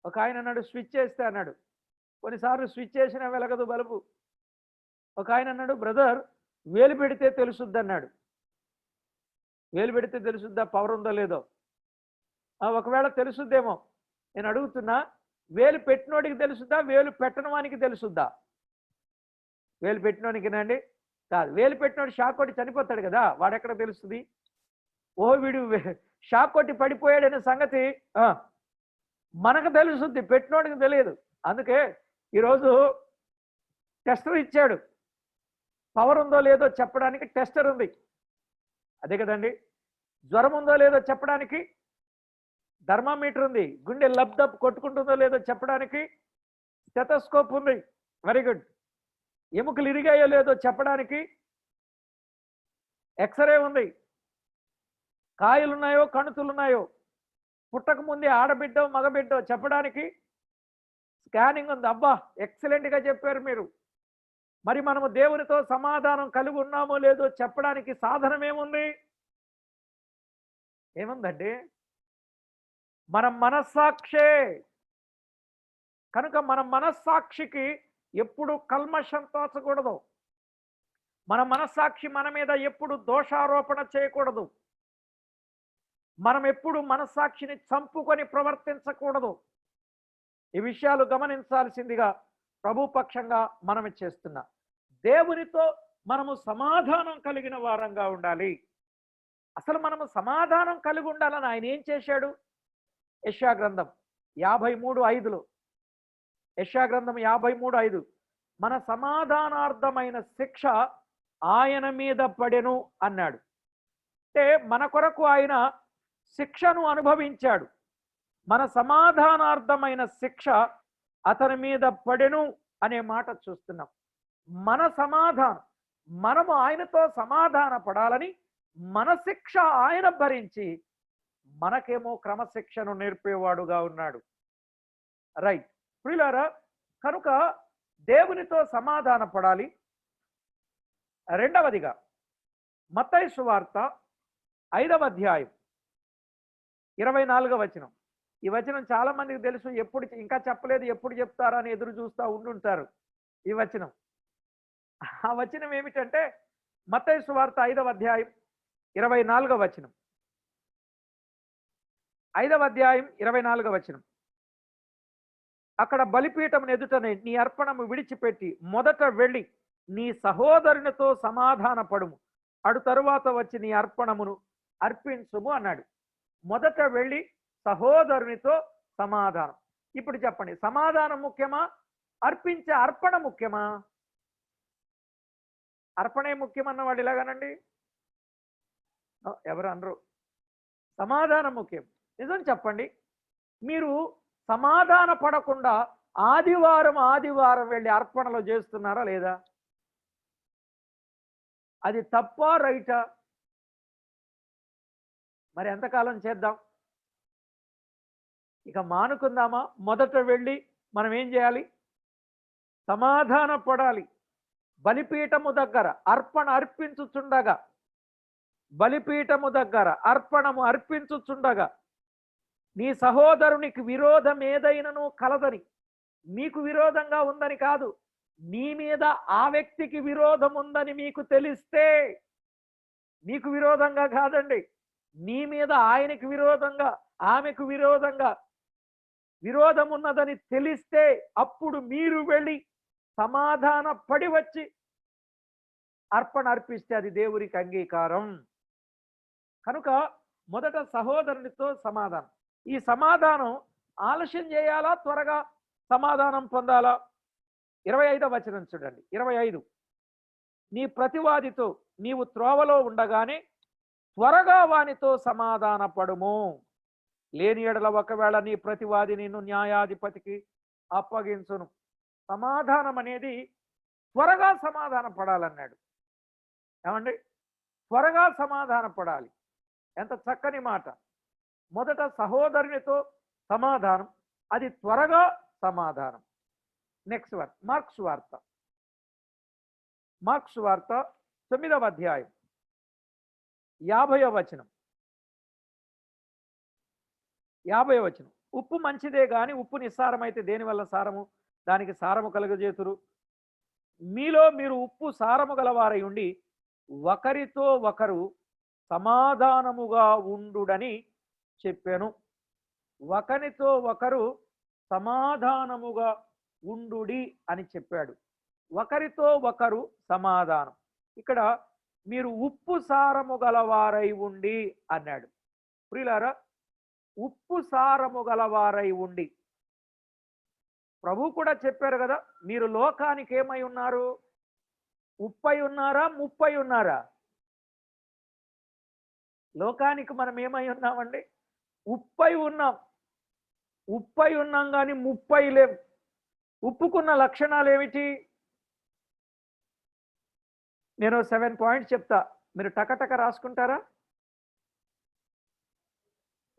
ఒక ఆయన అన్నాడు స్విచ్ చేస్తే అన్నాడు. కొన్నిసార్లు స్విచ్ చేసినా వెలగదు బల్బు. ఒక ఆయన అన్నాడు బ్రదర్ వేలు పెడితే తెలుసుద్ది అన్నాడు. వేలు పెడితే తెలుసుద్దా పవర్ ఉందో లేదో? ఒకవేళ తెలుసుద్దేమో. నేను అడుగుతున్నా, వేలు పెట్టినోడికి తెలుసుద్దా వేలు పెట్టనవానికి తెలుసుద్దా? వేలు పెట్టినోనికినండి కాదు. వేలు పెట్టినోడు షాక్ కొట్టి చనిపోతాడు కదా, వాడెక్కడ తెలుస్తుంది? ఓ వీడు షాక్ కొట్టి పడిపోయాడనే సంగతి మనకు తెలుసుద్ది, పెట్టినోడికి తెలియదు. అందుకే ఈరోజు టెస్టర్ ఇచ్చాడు, పవర్ ఉందో లేదో చెప్పడానికి టెస్టర్ ఉంది. అదే కదండి. జ్వరం ఉందో లేదో చెప్పడానికి థర్మామీటర్ ఉంది. గుండె లబ్దబ్ కొట్టుకుంటుందో లేదో చెప్పడానికి స్టెథోస్కోప్ ఉంది. Very good. ఎముకలు ఇరిగాయో లేదో చెప్పడానికి ఎక్స్రే ఉంది. కాయలున్నాయో కణుతులున్నాయో పుట్టక ముందే ఆడబిడ్డో మగబిడ్డో చెప్పడానికి స్కానింగ్ ఉంది. అబ్బా ఎక్సలెంట్గా చెప్పారు మీరు. మరి మనము దేవునితో సమాధానం కలిగి ఉన్నామో లేదో చెప్పడానికి సాధనం ఏముంది? ఏముందండి? మన మనస్సాక్షే. కనుక మన మనస్సాక్షికి ఎప్పుడు కల్మషం తోచకూడదు. మన మనస్సాక్షి మన మీద ఎప్పుడు దోషారోపణ చేయకూడదు. మనం ఎప్పుడు మనస్సాక్షిని చంపుకొని ప్రవర్తించకూడదు. ఈ విషయాలు గమనించాల్సిందిగా ప్రభు పక్షంగా మనం చేస్తున్నా. దేవునితో మనము సమాధానం కలిగిన వారంగా ఉండాలి. అసలు మనము సమాధానం కలిగి ఉండాలని ఆయన ఏం చేశాడు? యెషయా గ్రంథం 53:5లో, యెషయా గ్రంథం 53:5 మన సమాధానార్థమైన శిక్ష ఆయన మీద పడెను అన్నాడు. అంటే మన కొరకు ఆయన శిక్షను అనుభవించాడు. మన సమాధానార్థమైన శిక్ష అతని మీద పడెను అనే మాట చూస్తున్నాం. మన సమాధానం, మనము ఆయనతో సమాధాన పడాలని మన శిక్ష ఆయన భరించి మనకేమో క్రమశిక్షను నేర్పేవాడుగా ఉన్నాడు. రైట్ ప్రియులారా, కనుక దేవునితో సమాధాన పడాలి. రెండవదిగా మత్తయి సువార్త 5వ అధ్యాయం 24వ వచనం. ఈ వచనం చాలా మందికి తెలుసు. ఎప్పుడు ఇంకా చెప్పలేదు, ఎప్పుడు చెప్తారా అని ఎదురు చూస్తూ ఉండుంటారు ఈ వచనం. ఆ వచనం ఏమిటంటే మత్తయి సువార్త 5వ అధ్యాయం 24వ వచనం. 5వ అధ్యాయం 24వ వచనం. అక్కడ బలిపీఠం ఎదుటనే నీ అర్పణము విడిచిపెట్టి మొదట వెళ్ళి నీ సహోదరునితో సమాధాన పడుము, అడు తరువాత వచ్చి నీ అర్పణమును అర్పించుము అన్నాడు. మొదట వెళ్ళి సహోదరునితో సమాధానం. ఇప్పుడు చెప్పండి, సమాధానం ముఖ్యమా, అర్పించే అర్పణ ముఖ్యమా? అర్పణే ముఖ్యమన్న వాళ్ళు ఇలాగానండి. ఎవరు అనరు. సమాధానం ముఖ్యం. నిజం చెప్పండి, మీరు సమాధాన పడకుండా ఆదివారం వెళ్ళి అర్పణలు చేస్తున్నారా లేదా? అది తప్పా రైటా? మరి ఎంతకాలం చేద్దాం? ఇక మానుకుందామా? మొదట వెళ్ళి మనం ఏం చేయాలి? సమాధాన పడాలి. బలిపీఠము దగ్గర అర్పణ అర్పించుచుండగా, బలిపీఠము దగ్గర అర్పణము అర్పించుచుండగా నీ సహోదరునికి విరోధం ఏదైనను కలదని, మీకు విరోధంగా ఉందని కాదు, నీ మీద ఆ వ్యక్తికి విరోధం ఉందని మీకు తెలిస్తే, మీకు విరోధంగా కాదండి, నీ మీద ఆయనకి విరోధంగా ఆమెకు విరోధంగా విరోధం ఉన్నదని తెలిస్తే అప్పుడు మీరు వెళ్ళి సమాధాన పడి వచ్చి అర్పణ అర్పిస్తే అది దేవునికి అంగీకారం. కనుక మొదట సహోదరునితో సమాధానం. ఈ సమాధానం ఆలస్యం చేయాలా, త్వరగా సమాధానం పొందాలా? 25వ వచనం చూడండి. 25 నీ ప్రతివాదితో నీవు త్రోవలో ఉండగానే త్వరగా వానితో సమాధాన పడుము, లేని ఎడల ఒకవేళ నీ ప్రతివాది నిన్ను న్యాయాధిపతికి అప్పగించును. సమాధానం అనేది త్వరగా సమాధాన పడాలన్నాడు. ఏమండి? త్వరగా సమాధాన పడాలి. ఎంత చక్కని మాట. మొదట సహోదరునితో సమాధానం, అది త్వరగా సమాధానం. నెక్స్ట్ వర్డ్ మార్క్స్ వార్త. మార్క్స్ వార్త 9వ అధ్యాయం 50వ వచనం. 50వ వచనం. ఉప్పు మంచిదే గాని ఉప్పు నిస్సారమైతే దేనివల్ల సారము? దానికి సారము కలుగజేతురు. మీలో మీరు ఉప్పు సారము గలవారై ఉండి ఒకరితో ఒకరు సమాధానముగా ఉండుడని చెప్పాను. ఒకరితో ఒకరు సమాధానముగా ఉండుడి అని చెప్పాడు. ఒకరితో ఒకరు సమాధానం. ఇక్కడ మీరు ఉప్పు సారము గలవారై ఉండి అన్నాడు. ప్రియులారా, ఉప్పు సారము గలవారై ఉండి, ప్రభు కూడా చెప్పారు కదా, మీరు లోకానికి ఏమై ఉన్నారు? ఉప్పై ఉన్నారా, ముప్పై ఉన్నారా? లోకానికి మనం ఏమై ఉన్నామండి? ఉప్పై ఉన్నాం. ఉప్పై ఉన్నాం కానీ ముప్పై లేం. ఉప్పుకున్న లక్షణాలు ఏమిటి? నేను 7 పాయింట్స్ చెప్తా, మీరు టకటక రాసుకుంటారా?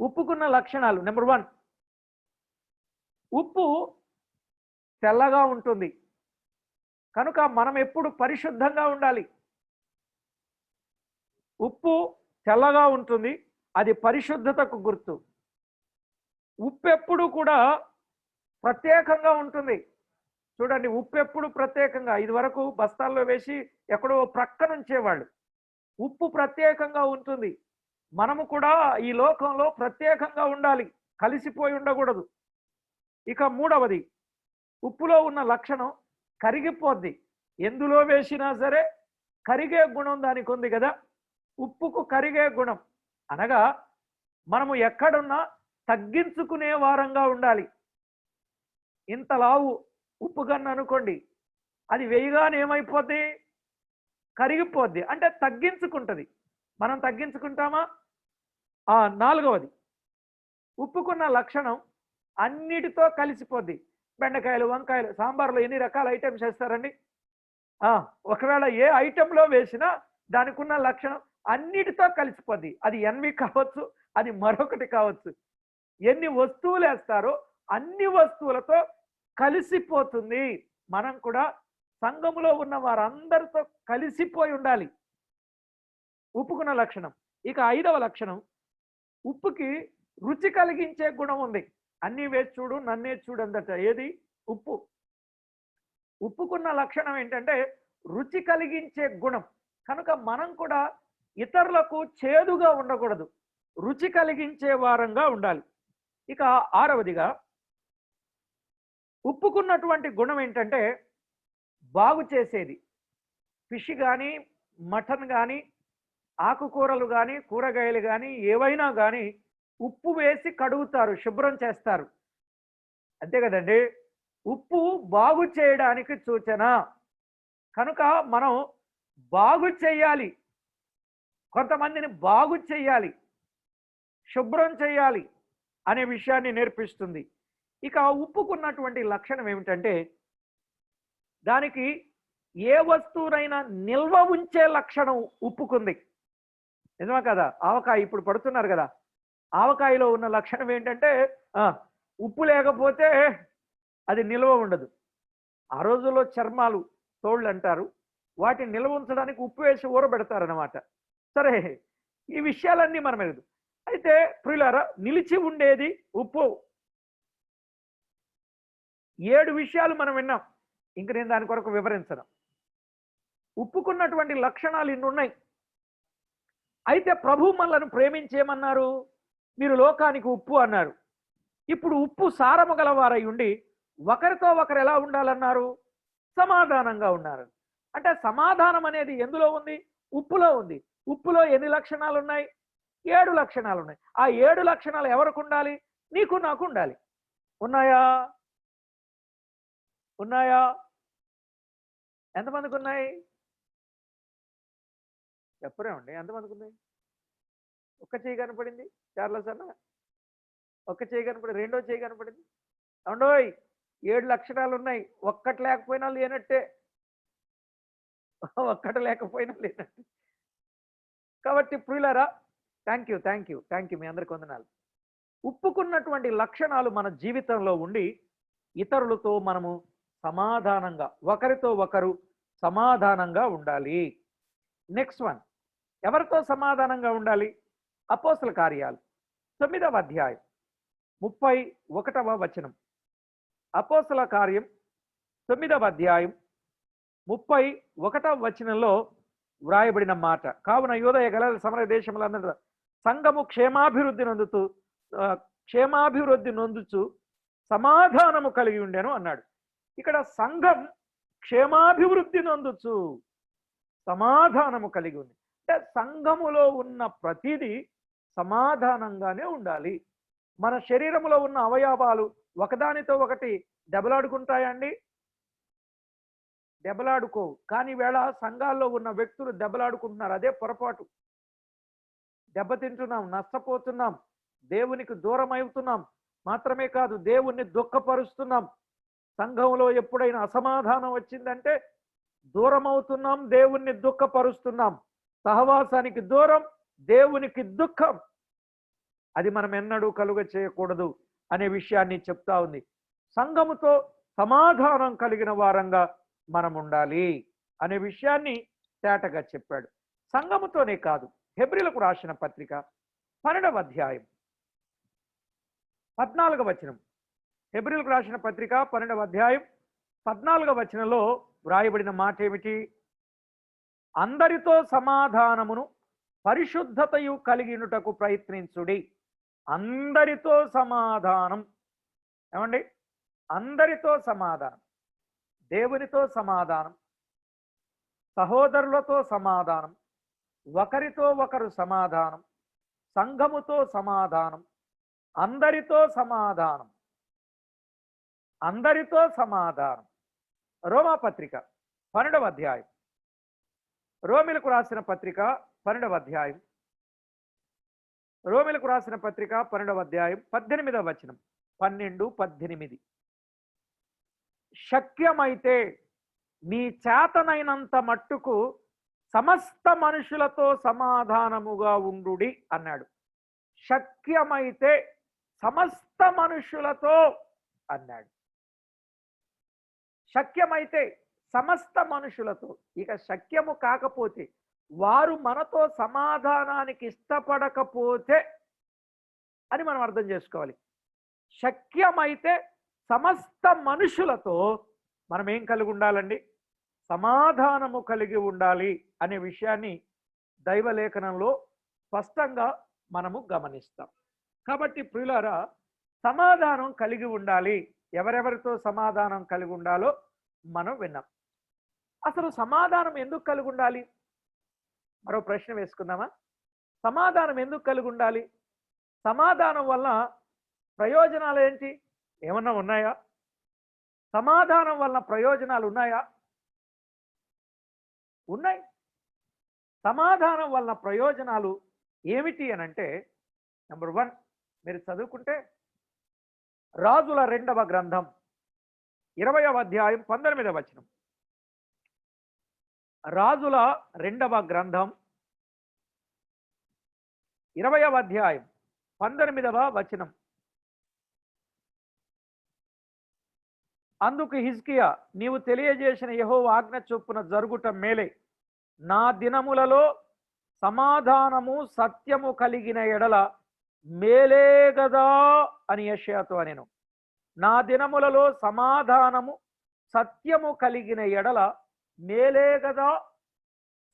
ఉప్పుకున్న లక్షణాలు. నెంబర్ 1, ఉప్పు తెల్లగా ఉంటుంది కనుక మనం ఎప్పుడు పరిశుద్ధంగా ఉండాలి. ఉప్పు తెల్లగా ఉంటుంది, అది పరిశుద్ధతకు గుర్తు. ఉప్పు ఎప్పుడు కూడా ప్రత్యేకంగా ఉంటుంది. చూడండి, ఉప్పు ఎప్పుడు ప్రత్యేకంగా, ఇది వరకు బస్తాల్లో వేసి ఎక్కడో ప్రక్కన ఉంచేవాళ్ళు. ఉప్పు ప్రత్యేకంగా ఉంటుంది. మనము కూడా ఈ లోకంలో ప్రత్యేకంగా ఉండాలి, కలిసిపోయి ఉండకూడదు. ఇక 3వది, ఉప్పులో ఉన్న లక్షణం కరిగిపోద్ది. ఎందులో వేసినా సరే కరిగే గుణం దానికి ఉంది కదా. ఉప్పుకు కరిగే గుణం అనగా మనము ఎక్కడున్నా తగ్గించుకునే వారంగా ఉండాలి. ఇంతలావు ఉప్పు గన్ను అనుకోండి, అది వేయగానే ఏమైపోద్ది? కరిగిపోద్ది. అంటే తగ్గించుకుంటుంది. మనం తగ్గించుకుంటామా? 4వది, ఉప్పుకున్న లక్షణం అన్నిటితో కలిసిపోద్ది. బెండకాయలు, వంకాయలు, సాంబార్లో ఎన్ని రకాల ఐటమ్స్ వేస్తారండి? ఒకవేళ ఏ ఐటెంలో వేసినా దానికి ఉన్న లక్షణం అన్నిటితో కలిసిపోద్ది. అది ఎన్వి కావచ్చు, అది మరొకటి కావచ్చు. ఎన్ని వస్తువులు వేస్తారో అన్ని వస్తువులతో కలిసిపోతుంది. మనం కూడా సంఘములో ఉన్న వారందరితో కలిసిపోయి ఉండాలి. ఉప్పుకున్న లక్షణం. ఇక 5వ లక్షణం, ఉప్పుకి రుచి కలిగించే గుణం ఉంది. అన్నీ వేసి చూడు, నన్నే చూడు అందట. ఏది? ఉప్పు. ఉప్పుకున్న లక్షణం ఏంటంటే రుచి కలిగించే గుణం. కనుక మనం కూడా ఇతరులకు చేదుగా ఉండకూడదు, రుచి కలిగించే వారంగా ఉండాలి. ఇక 6వదిగా, ఉప్పుకున్నటువంటి గుణం ఏంటంటే బాగు చేసేది. ఫిష్ కానీ, మటన్ కానీ, ఆకుకూరలు కానీ, కూరగాయలు కానీ, ఏవైనా కానీ ఉప్పు వేసి కడుగుతారు, శుభ్రం చేస్తారు. అంతే కదండి. ఉప్పు బాగు చేయడానికి సూచన. కనుక మనం బాగు చేయాలి, కొంతమందిని బాగు చేయాలి, శుభ్రం చేయాలి అనే విషయాన్ని నేర్పిస్తుంది. ఇక ఉప్పుకున్నటువంటి లక్షణం ఏమిటంటే దానికి ఏ వస్తువునైనా నిల్వ ఉంచే లక్షణం ఉప్పుకుంది. నిజమా కదా? ఆవకాయ ఇప్పుడు పడుతున్నారు కదా, ఆవకాయలో ఉన్న లక్షణం ఏంటంటే ఉప్పు లేకపోతే అది నిల్వ ఉండదు. ఆ రోజుల్లో చర్మాలు, తోళ్ళు అంటారు, వాటిని నిల్వ ఉంచడానికి ఉప్పు వేసి ఊరబెడతారనమాట. సరే, ఈ విషయాలన్నీ మనం ఎదుగు. అయితే ప్రియులారా, నిలిచి ఉండేది ఉప్పు. 7 విషయాలు మనం విన్నాం. ఇంక నేను దాని కొరకు వివరించను. ఉప్పుకున్నటువంటి లక్షణాలు ఇన్ని ఉన్నాయి. అయితే ప్రభు మనలను ప్రేమించేమన్నారు? మీరు లోకానికి ఉప్పు అన్నారు. ఇప్పుడు ఉప్పు సారము గలవారై ఉండి ఒకరితో ఒకరు ఎలా ఉండాలన్నారు? సమాధానంగా ఉన్నారు. అంటే సమాధానం అనేది ఎందులో ఉంది? ఉప్పులో ఉంది. ఉప్పులో ఎన్ని లక్షణాలు ఉన్నాయి? 7 లక్షణాలు ఉన్నాయి. ఆ 7 లక్షణాలు ఎవరికి ఉండాలి? నీకు నాకు ఉండాలి. ఉన్నాయా? ఉన్నాయా? ఎంతమందికి ఉన్నాయి? చెప్పరేమండి, ఎంతమందికి ఉన్నాయి? ఒక్క చేయి కనపడింది చార్లెస్ అన్న, ఒక్క చేయి కనపడింది, రెండో చేయి కనపడింది. అవునోయ్, 7 లక్షణాలు ఉన్నాయి. ఒక్కటి లేకపోయినా లేనట్టే. ఒక్కటి లేకపోయినా లేదండి. కాబట్టి ప్రియులారా, థ్యాంక్ యూ మీ అందరికి వందనాలు. ఉప్పుకున్నటువంటి లక్షణాలు మన జీవితంలో ఉండి ఇతరులతో మనము సమాధానంగా, ఒకరితో ఒకరు సమాధానంగా ఉండాలి. నెక్స్ట్ వన్, ఎవరితో సమాధానంగా ఉండాలి? అపోస్తల కార్యాలు 9వ అధ్యాయం 31వ వచనం. అపోస్తల కార్యం 9వ అధ్యాయం 31వ వచనంలో వ్రాయబడిన మాట, కావున యూదయ గలిలయ సమరయ దేశములందరూ సంఘము క్షేమాభివృద్ధి నొందుచు సమాధానము కలిగి ఉండెను అన్నాడు. ఇక్కడ సంఘం క్షేమాభివృద్ధి నొందుచు సమాధానము కలిగి ఉంది అంటే సంఘములో ఉన్న ప్రతిదీ సమాధానంగానే ఉండాలి. మన శరీరంలో ఉన్న అవయవాలు ఒకదానితో ఒకటి దెబ్బలాడుకుంటాయండి? దెబ్బలాడుకోవు. కానీ వేళ సంఘాల్లో ఉన్న వ్యక్తులు దెబ్బలాడుకుంటున్నారు. అదే పొరపాటు. దెబ్బతింటున్నాం, నష్టపోతున్నాం, దేవునికి దూరం అవుతున్నాం. మాత్రమే కాదు, దేవుణ్ణి దుఃఖపరుస్తున్నాం. సంఘంలో ఎప్పుడైనా అసమాధానం వచ్చిందంటే దూరం అవుతున్నాం, దేవుణ్ణి దుఃఖపరుస్తున్నాం. సహవాసానికి దూరం, దేవునికి దుఃఖం. అది మనం ఎన్నడూ కలుగ చేయకూడదు అనే విషయాన్ని చెప్తా ఉంది. సంఘముతో సమాధానం కలిగిన వారంగా మనం ఉండాలి అనే విషయాన్ని తేటగా చెప్పాడు. సంఘముతోనే కాదు, హెబ్రీలకు రాసిన పత్రిక 12వ అధ్యాయం 14వ వచనం. హెబ్రీలకు రాసిన పత్రిక 12వ అధ్యాయం 14వ వచనంలో వ్రాయబడిన మాట ఏమిటి? అందరితో సమాధానమును పరిశుద్ధతయు కలిగినుటకు ప్రయత్నించుడి. అందరితో సమాధానం. ఏమండి? అందరితో సమాధానం. దేవునితో సమాధానం, సహోదరులతో సమాధానం, ఒకరితో ఒకరు సమాధానం, సంఘముతో సమాధానం, అందరితో సమాధానం. అందరితో సమాధానం. రోమా పత్రిక 12వ అధ్యాయం, రోమిలకు రాసిన పత్రిక 12వ అధ్యాయం, రోమిలకు రాసిన పత్రిక 12వ అధ్యాయం 18వ వచనం. 12, 18. శక్యమైతే మీ చేతనైనంత మట్టుకు సమస్త మనుషులతో సమాధానముగా ఉండుడి అన్నాడు. శక్యమైతే సమస్త మనుషులతో అన్నాడు. శక్యమైతే సమస్త మనుషులతో. ఇక శక్యము కాకపోతే, వారు మనతో సమాధానానికి ఇష్టపడకపోతే అని మనం అర్థం చేసుకోవాలి. శక్యమైతే సమస్త మనుషులతో మనం ఏం కలిగి ఉండాలండి? సమాధానము కలిగి ఉండాలి అనే విషయాన్ని దైవలేఖనంలో స్పష్టంగా మనము గమనిస్తాం. కాబట్టి ప్రియులారా, సమాధానం కలిగి ఉండాలి. ఎవరెవరితో సమాధానం కలిగి ఉండాలో మనం విన్నాం. అసలు సమాధానం ఎందుకు కలిగి ఉండాలి? మరో ప్రశ్న వేసుకుందామా? సమాధానం ఎందుకు కలిగి ఉండాలి? సమాధానం వల్ల ప్రయోజనాలు ఏంటి? ఏమన్నా ఉన్నాయా? సమాధానం వలన ప్రయోజనాలు ఉన్నాయా? ఉన్నాయి. సమాధానం వలన ప్రయోజనాలు ఏమిటి అని అంటే, నెంబర్ 1, మీరు చదువుకుంటే రాజుల 2వ గ్రంథం 20వ అధ్యాయం 19వ వచనం. రాజుల 2వ గ్రంథం 20వ అధ్యాయం 19వ వచనం. అందుకు హిజ్కియా, నీవు తెలియజేసిన యెహోవా ఆజ్ఞ చొప్పున జరుగుట మేలే. నా దినములలో సమాధానము సత్యము కలిగిన ఎడల మేలే గదా అని యెషయాతో అనెను. నా దినములలో సమాధానము సత్యము కలిగిన ఎడల మేలే గదా.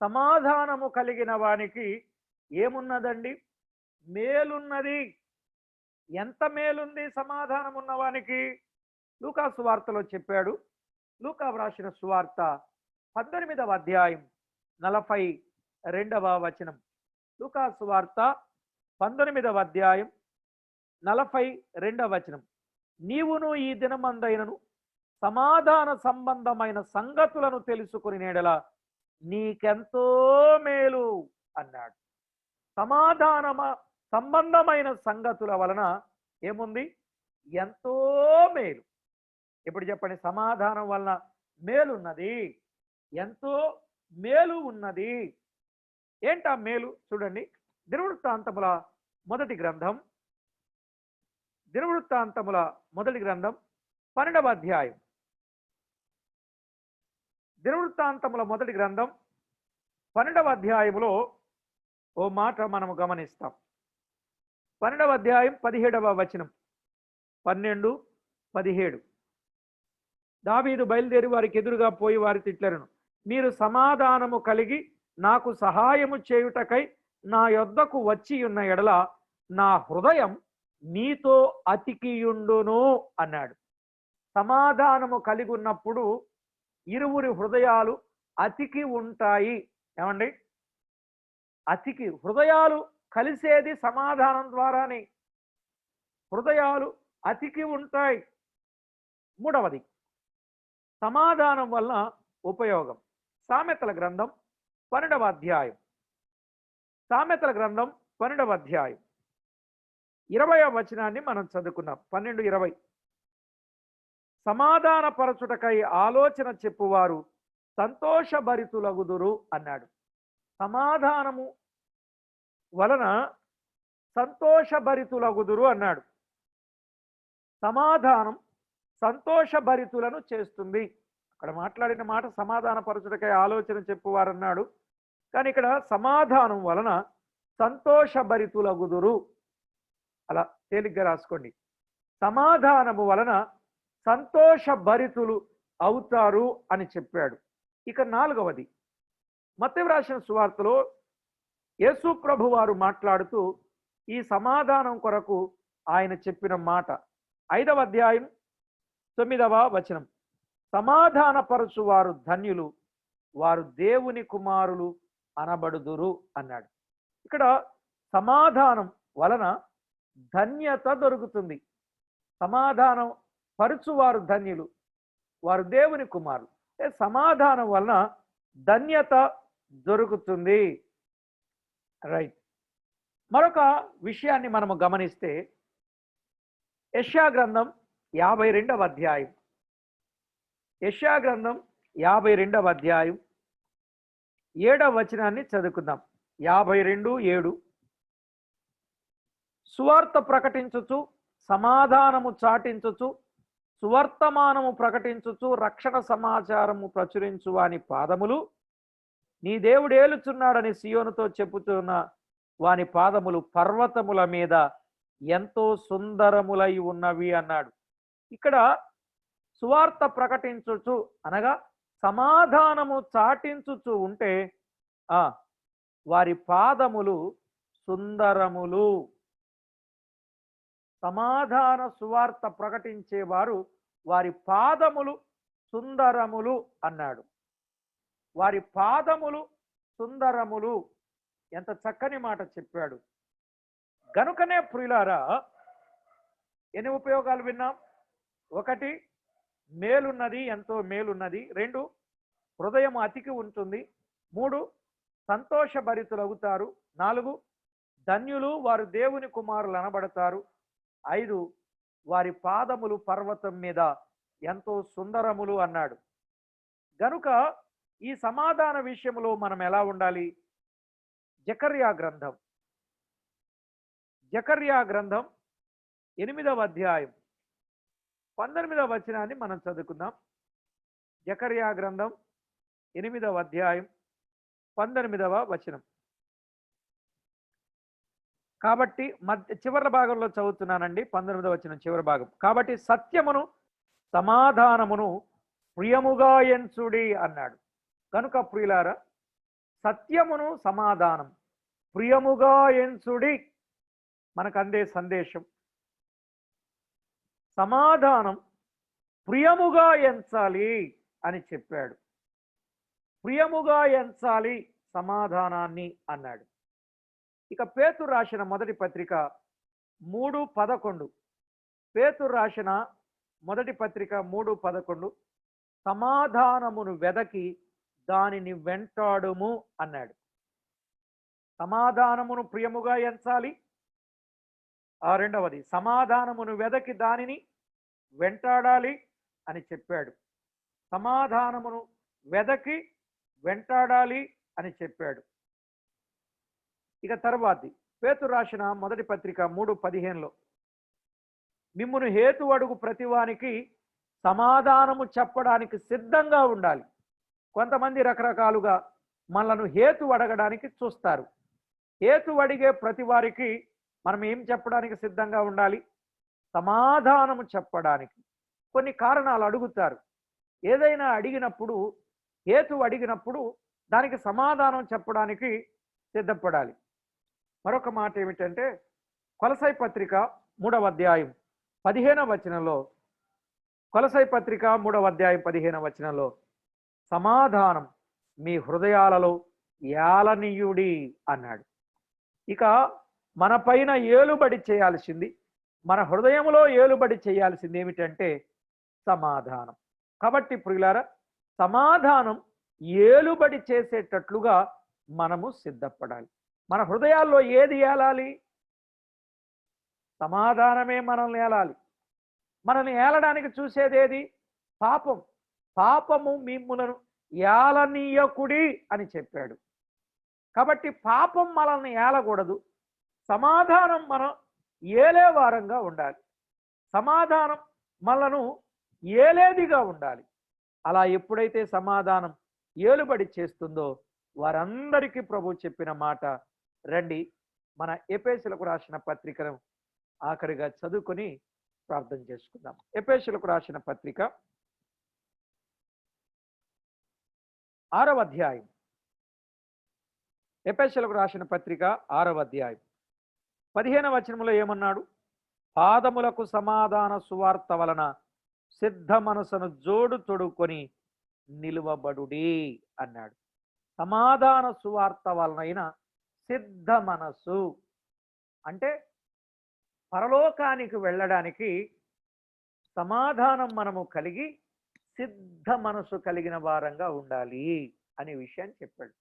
సమాధానము కలిగిన వానికి ఏమున్నదండి? మేలున్నది. ఎంత మేలుంది సమాధానం ఉన్నవానికి? లూకా సువార్తలో చెప్పాడు. లూకా వ్రాసిన సువార్త 18వ అధ్యాయం 42వ వచనం. లూకా సువార్త 19వ అధ్యాయం 42వ వచనం. నీవును ఈ దినమందైనను సమాధాన సంబంధమైన సంగతులను తెలుసుకుని నేడల నీకెంతో మేలు అన్నాడు. సమాధాన సంబంధమైన సంగతుల వలన ఏముంది? ఎంతో మేలు. ఇప్పుడు చెప్పండి, సమాధానం వలన మేలున్నది, ఎంతో మేలు ఉన్నది. ఏంటా మేలు చూడండి. దినవృత్తాంతముల మొదటి గ్రంథం 12వ అధ్యాయం. దినవృత్తాంతముల మొదటి గ్రంథం 12వ అధ్యాయములో ఓ మాట మనము గమనిస్తాం. 12వ అధ్యాయం 17వ వచనం. 12, 17. దావీదు బయలుదేరి వారికి ఎదురుగా పోయి వారి తిట్లెను. మీరు సమాధానము కలిగి నాకు సహాయము చేయుటకై నా యొద్దకు వచ్చి ఉన్న ఎడల నా హృదయం నీతో అతికియుండును అన్నాడు. సమాధానము కలిగి ఉన్నప్పుడు ఇరువురి హృదయాలు అతికి ఉంటాయి. ఏమండి? అతికి హృదయాలు కలిసేది సమాధానం ద్వారానే. హృదయాలు అతికి ఉంటాయి. మూడవది, సమాధానం వలన ఉపయోగం. సామెతల గ్రంథం 12వ అధ్యాయం. సామెతల గ్రంథం 12వ అధ్యాయం 20వ వచనాన్ని మనం చదువుకున్నాం. 12, 20. సమాధాన పరచుటకై ఆలోచన చెప్పువారు సంతోషభరితులగుదురు అన్నాడు. సమాధానము వలన సంతోషభరితులగుదురు అన్నాడు. సమాధానం సంతోషభరితులను చేస్తుంది. అక్కడ మాట్లాడిన మాట సమాధాన పరచుటకై ఆలోచన చెప్పువారు అన్నాడు. కానీ ఇక్కడ సమాధానం వలన సంతోషభరితులగుదురు. అలా తేలిగ్గా రాసుకోండి. సమాధానము వలన సంతోషభరితులు అవుతారు అని చెప్పాడు. ఇక 4వది, మత్తయి రాసిన సువార్తలో యేసు ప్రభు వారు మాట్లాడుతూ ఈ సమాధానం కొరకు ఆయన చెప్పిన మాట. 5వ అధ్యాయం 9వ వచనం. సమాధానపరచు వారు ధన్యులు, వారు దేవుని కుమారులు అనబడుదురు అన్నాడు. ఇక్కడ సమాధానం వలన ధన్యత దొరుకుతుంది. సమాధానం పరుచువారు ధన్యులు, వారు దేవుని కుమారులు. సమాధానం వలన ధన్యత దొరుకుతుంది. రైట్. మరొక విషయాన్ని మనము గమనిస్తే యెషయా గ్రంథం 52వ అధ్యాయం. యెషయా గ్రంథం 52వ అధ్యాయం 7వ వచనాన్ని చదువుకుందాం. 52:7. సువార్త ప్రకటించుచు సమాధానము చాటించుచు సువర్తమానము ప్రకటించుచు రక్షణ సమాచారము ప్రచురించు వాని పాదములు నీ దేవుడు ఏలుచున్నాడని సియోనుతో చెప్పుతున్న వాని పాదములు పర్వతముల మీద ఎంతో సుందరములై ఉన్నవి అన్నాడు. ఇక్కడ సువార్త ప్రకటించుచు అనగా సమాధానము చాటించుచు ఉంటే వారి పాదములు సుందరములు. సమాధాన సువార్త ప్రకటించేవారు వారి పాదములు సుందరములు అన్నాడు. వారి పాదములు సుందరములు. ఎంత చక్కని మాట చెప్పాడు. గనుకనే ప్రియులారా, ఎన్ని ఉపయోగాలు విన్నాం? 1, మేలున్నది, ఎంతో మేలున్నది. 2, హృదయం అతికి ఉంటుంది. 3, సంతోషభరితులవుతారు. 4, ధన్యులు, వారు దేవుని కుమారులు అనబడతారు. 5, వారి పాదములు పర్వతం మీద ఎంతో సుందరములు అన్నాడు. గనుక ఈ సమాధాన విషయంలో మనం ఎలా ఉండాలి? జకర్యా గ్రంథం 8వ అధ్యాయం 19వ వచనాన్ని మనం చదువుకుందాం. జకర్యా గ్రంథం 8వ అధ్యాయం 19వ వచనం. కాబట్టి చివరి భాగంలో చదువుతున్నానండి. 19వ వచనం చివరి భాగం. కాబట్టి సత్యమును సమాధానమును ప్రియముగా ఎంచుడి అన్నాడు. కనుక ప్రియులారా, సత్యమును సమాధానం ప్రియముగా ఎంచుడి మనకు అందే సందేశం. సమాధానం ప్రియముగా ఎంచాలి అని చెప్పాడు. ప్రియముగా ఎంచాలి సమాధానాన్ని అన్నాడు. ఇక పేతురు రాసిన మొదటి పత్రిక 3:11. పేతురు రాసిన మొదటి పత్రిక 3:11. సమాధానమును వెదకి దానిని వెంటాడుము అన్నాడు. సమాధానమును ప్రియముగా ఎంచాలి. 2వది, సమాధానమును వెదకి దానిని వెంటాడాలి అని చెప్పాడు. సమాధానమును వెదకి వెంటాడాలి అని చెప్పాడు. ఇక తర్వాతి పేతురు రాసిన మొదటి పత్రిక 3:15లో మిమ్మును హేతు అడుగు ప్రతివానికి సమాధానము చెప్పడానికి సిద్ధంగా ఉండాలి. కొంతమంది రకరకాలుగా మనలను హేతు అడగడానికి చూస్తారు. హేతు అడిగే ప్రతి వారికి మనం ఏం చెప్పడానికి సిద్ధంగా ఉండాలి? సమాధానము చెప్పడానికి. కొన్ని కారణాలు అడుగుతారు. ఏదైనా అడిగినప్పుడు, హేతు అడిగినప్పుడు దానికి సమాధానం చెప్పడానికి సిద్ధపడాలి. మరొక మాట ఏమిటంటే కొలసై పత్రిక 3వ అధ్యాయం 15వ వచనంలో, కొలసై పత్రిక 3వ అధ్యాయం 15వ వచనంలో సమాధానం మీ హృదయాలలో ఏలనీయుడి అన్నాడు. ఇక మన పైన ఏలుబడి చేయాల్సింది, మన హృదయంలో ఏలుబడి చేయాల్సింది ఏమిటంటే సమాధానం. కాబట్టి ప్రియులారా, సమాధానం ఏలుబడి చేసేటట్లుగా మనము సిద్ధపడాలి. మన హృదయాల్లో ఏది ఏలాలి? సమాధానమే మనల్ని ఏలాలి. మనల్ని ఏలడానికి చూసేదేది? పాపం. పాపము మిమ్ములను ఏలనీయకుడి అని చెప్పాడు. కాబట్టి పాపం మనల్ని ఏలకూడదు. సమాధానం మనం ఏలే వారంగా ఉండాలి. సమాధానం మనను ఏలేదిగా ఉండాలి. అలా ఎప్పుడైతే సమాధానం ఏలుబడి చేస్తుందో వారందరికీ ప్రభు చెప్పిన మాట, రండి మన ఎఫెసీయులకు రాసిన పత్రికను ఆఖరిగా చదువుకొని ప్రార్థన చేసుకుందాం. ఎఫెసీయులకు రాసిన పత్రిక 6వ అధ్యాయం, ఎఫెసీయులకు రాసిన పత్రిక 6వ అధ్యాయం 15వ వచనంలో ఏమన్నాడు? పాదములకు సమాధాన సువార్త వలన సిద్ధ మనసును జోడు తొడుక్కొని నిలువబడుడి అన్నాడు. సమాధాన సువార్త వలనైన సిద్ధ మనసు అంటే పరలోకానికి వెళ్ళడానికి సమాధానం మనము కలిగి సిద్ధ మనసు కలిగిన వారంగా ఉండాలి అనే విషయాన్ని చెప్పాడు.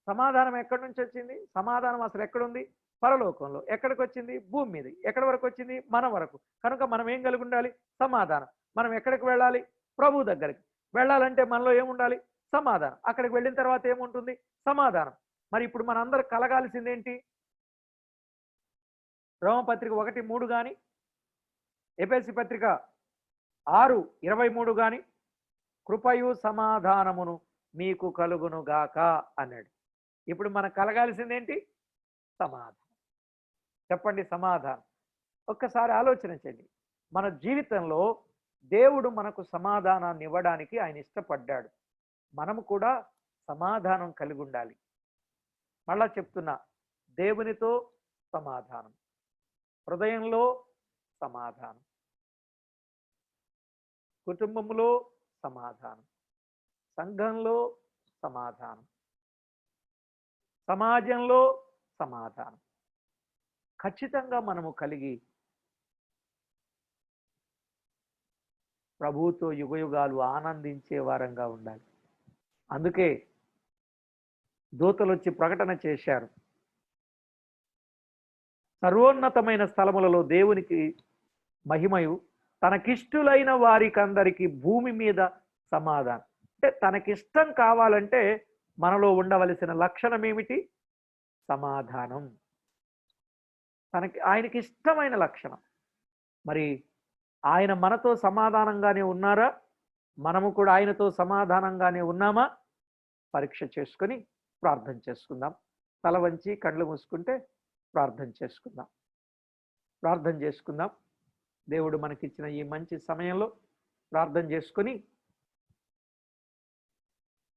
సమాధానం ఎక్కడి నుంచి వచ్చింది? సమాధానం అసలు ఎక్కడుంది? పరలోకంలో. ఎక్కడికి వచ్చింది? భూమి మీద. ఎక్కడి వరకు వచ్చింది? మన వరకు. కనుక మనం ఏం కలిగి ఉండాలి? సమాధానం. మనం ఎక్కడికి వెళ్ళాలి? ప్రభు దగ్గరికి వెళ్ళాలంటే మనలో ఏముండాలి? సమాధానం. అక్కడికి వెళ్ళిన తర్వాత ఏముంటుంది? సమాధానం. మరి ఇప్పుడు మనందరూ కలగాల్సింది ఏంటి? రోమపత్రిక 1:3 కానీ, ఎఫెసీ పత్రిక 6:23 కానీ, కృపయు సమాధానమును మీకు కలుగును గాక అన్నాడు. ఇప్పుడు మనకు కలగాల్సింది ఏంటి? సమాధానం. చెప్పండి, సమాధానం. ఒక్కసారి ఆలోచన చేయండి. మన జీవితంలో దేవుడు మనకు సమాధానాన్ని ఇవ్వడానికి ఆయన ఇష్టపడ్డాడు. మనము కూడా సమాధానం కలిగి ఉండాలి. మళ్ళా చెప్తున్నా, దేవునితో సమాధానం, హృదయంలో సమాధానం, కుటుంబంలో సమాధానం, సంఘంలో సమాధానం, సమాజంలో సమాధానం ఖచ్చితంగా మనము కలిగి ప్రభువుతో యుగయుగాలు ఆనందించే వారంగా ఉండాలి. అందుకే దూతలు వచ్చి ప్రకటన చేశారు, సర్వోన్నతమైన స్థలములలో దేవునికి మహిమయు తనకిష్టులైన వారికందరికీ భూమి మీద సమాధానం. అంటే తనకిష్టం కావాలంటే మనలో ఉండవలసిన లక్షణం ఏమిటి? సమాధానం. ఆయనకి ఇష్టమైన లక్షణం. మరి ఆయన మనతో సమాధానంగానే ఉన్నారా? మనము కూడా ఆయనతో సమాధానంగానే ఉన్నామా? పరీక్ష చేసుకొని ప్రార్థన చేసుకుందాం. తల వంచి కళ్ళు మూసుకుంటే ప్రార్థన చేసుకుందాం. ప్రార్థన చేసుకుందాం. దేవుడు మనకిచ్చిన ఈ మంచి సమయంలో ప్రార్థన చేసుకొని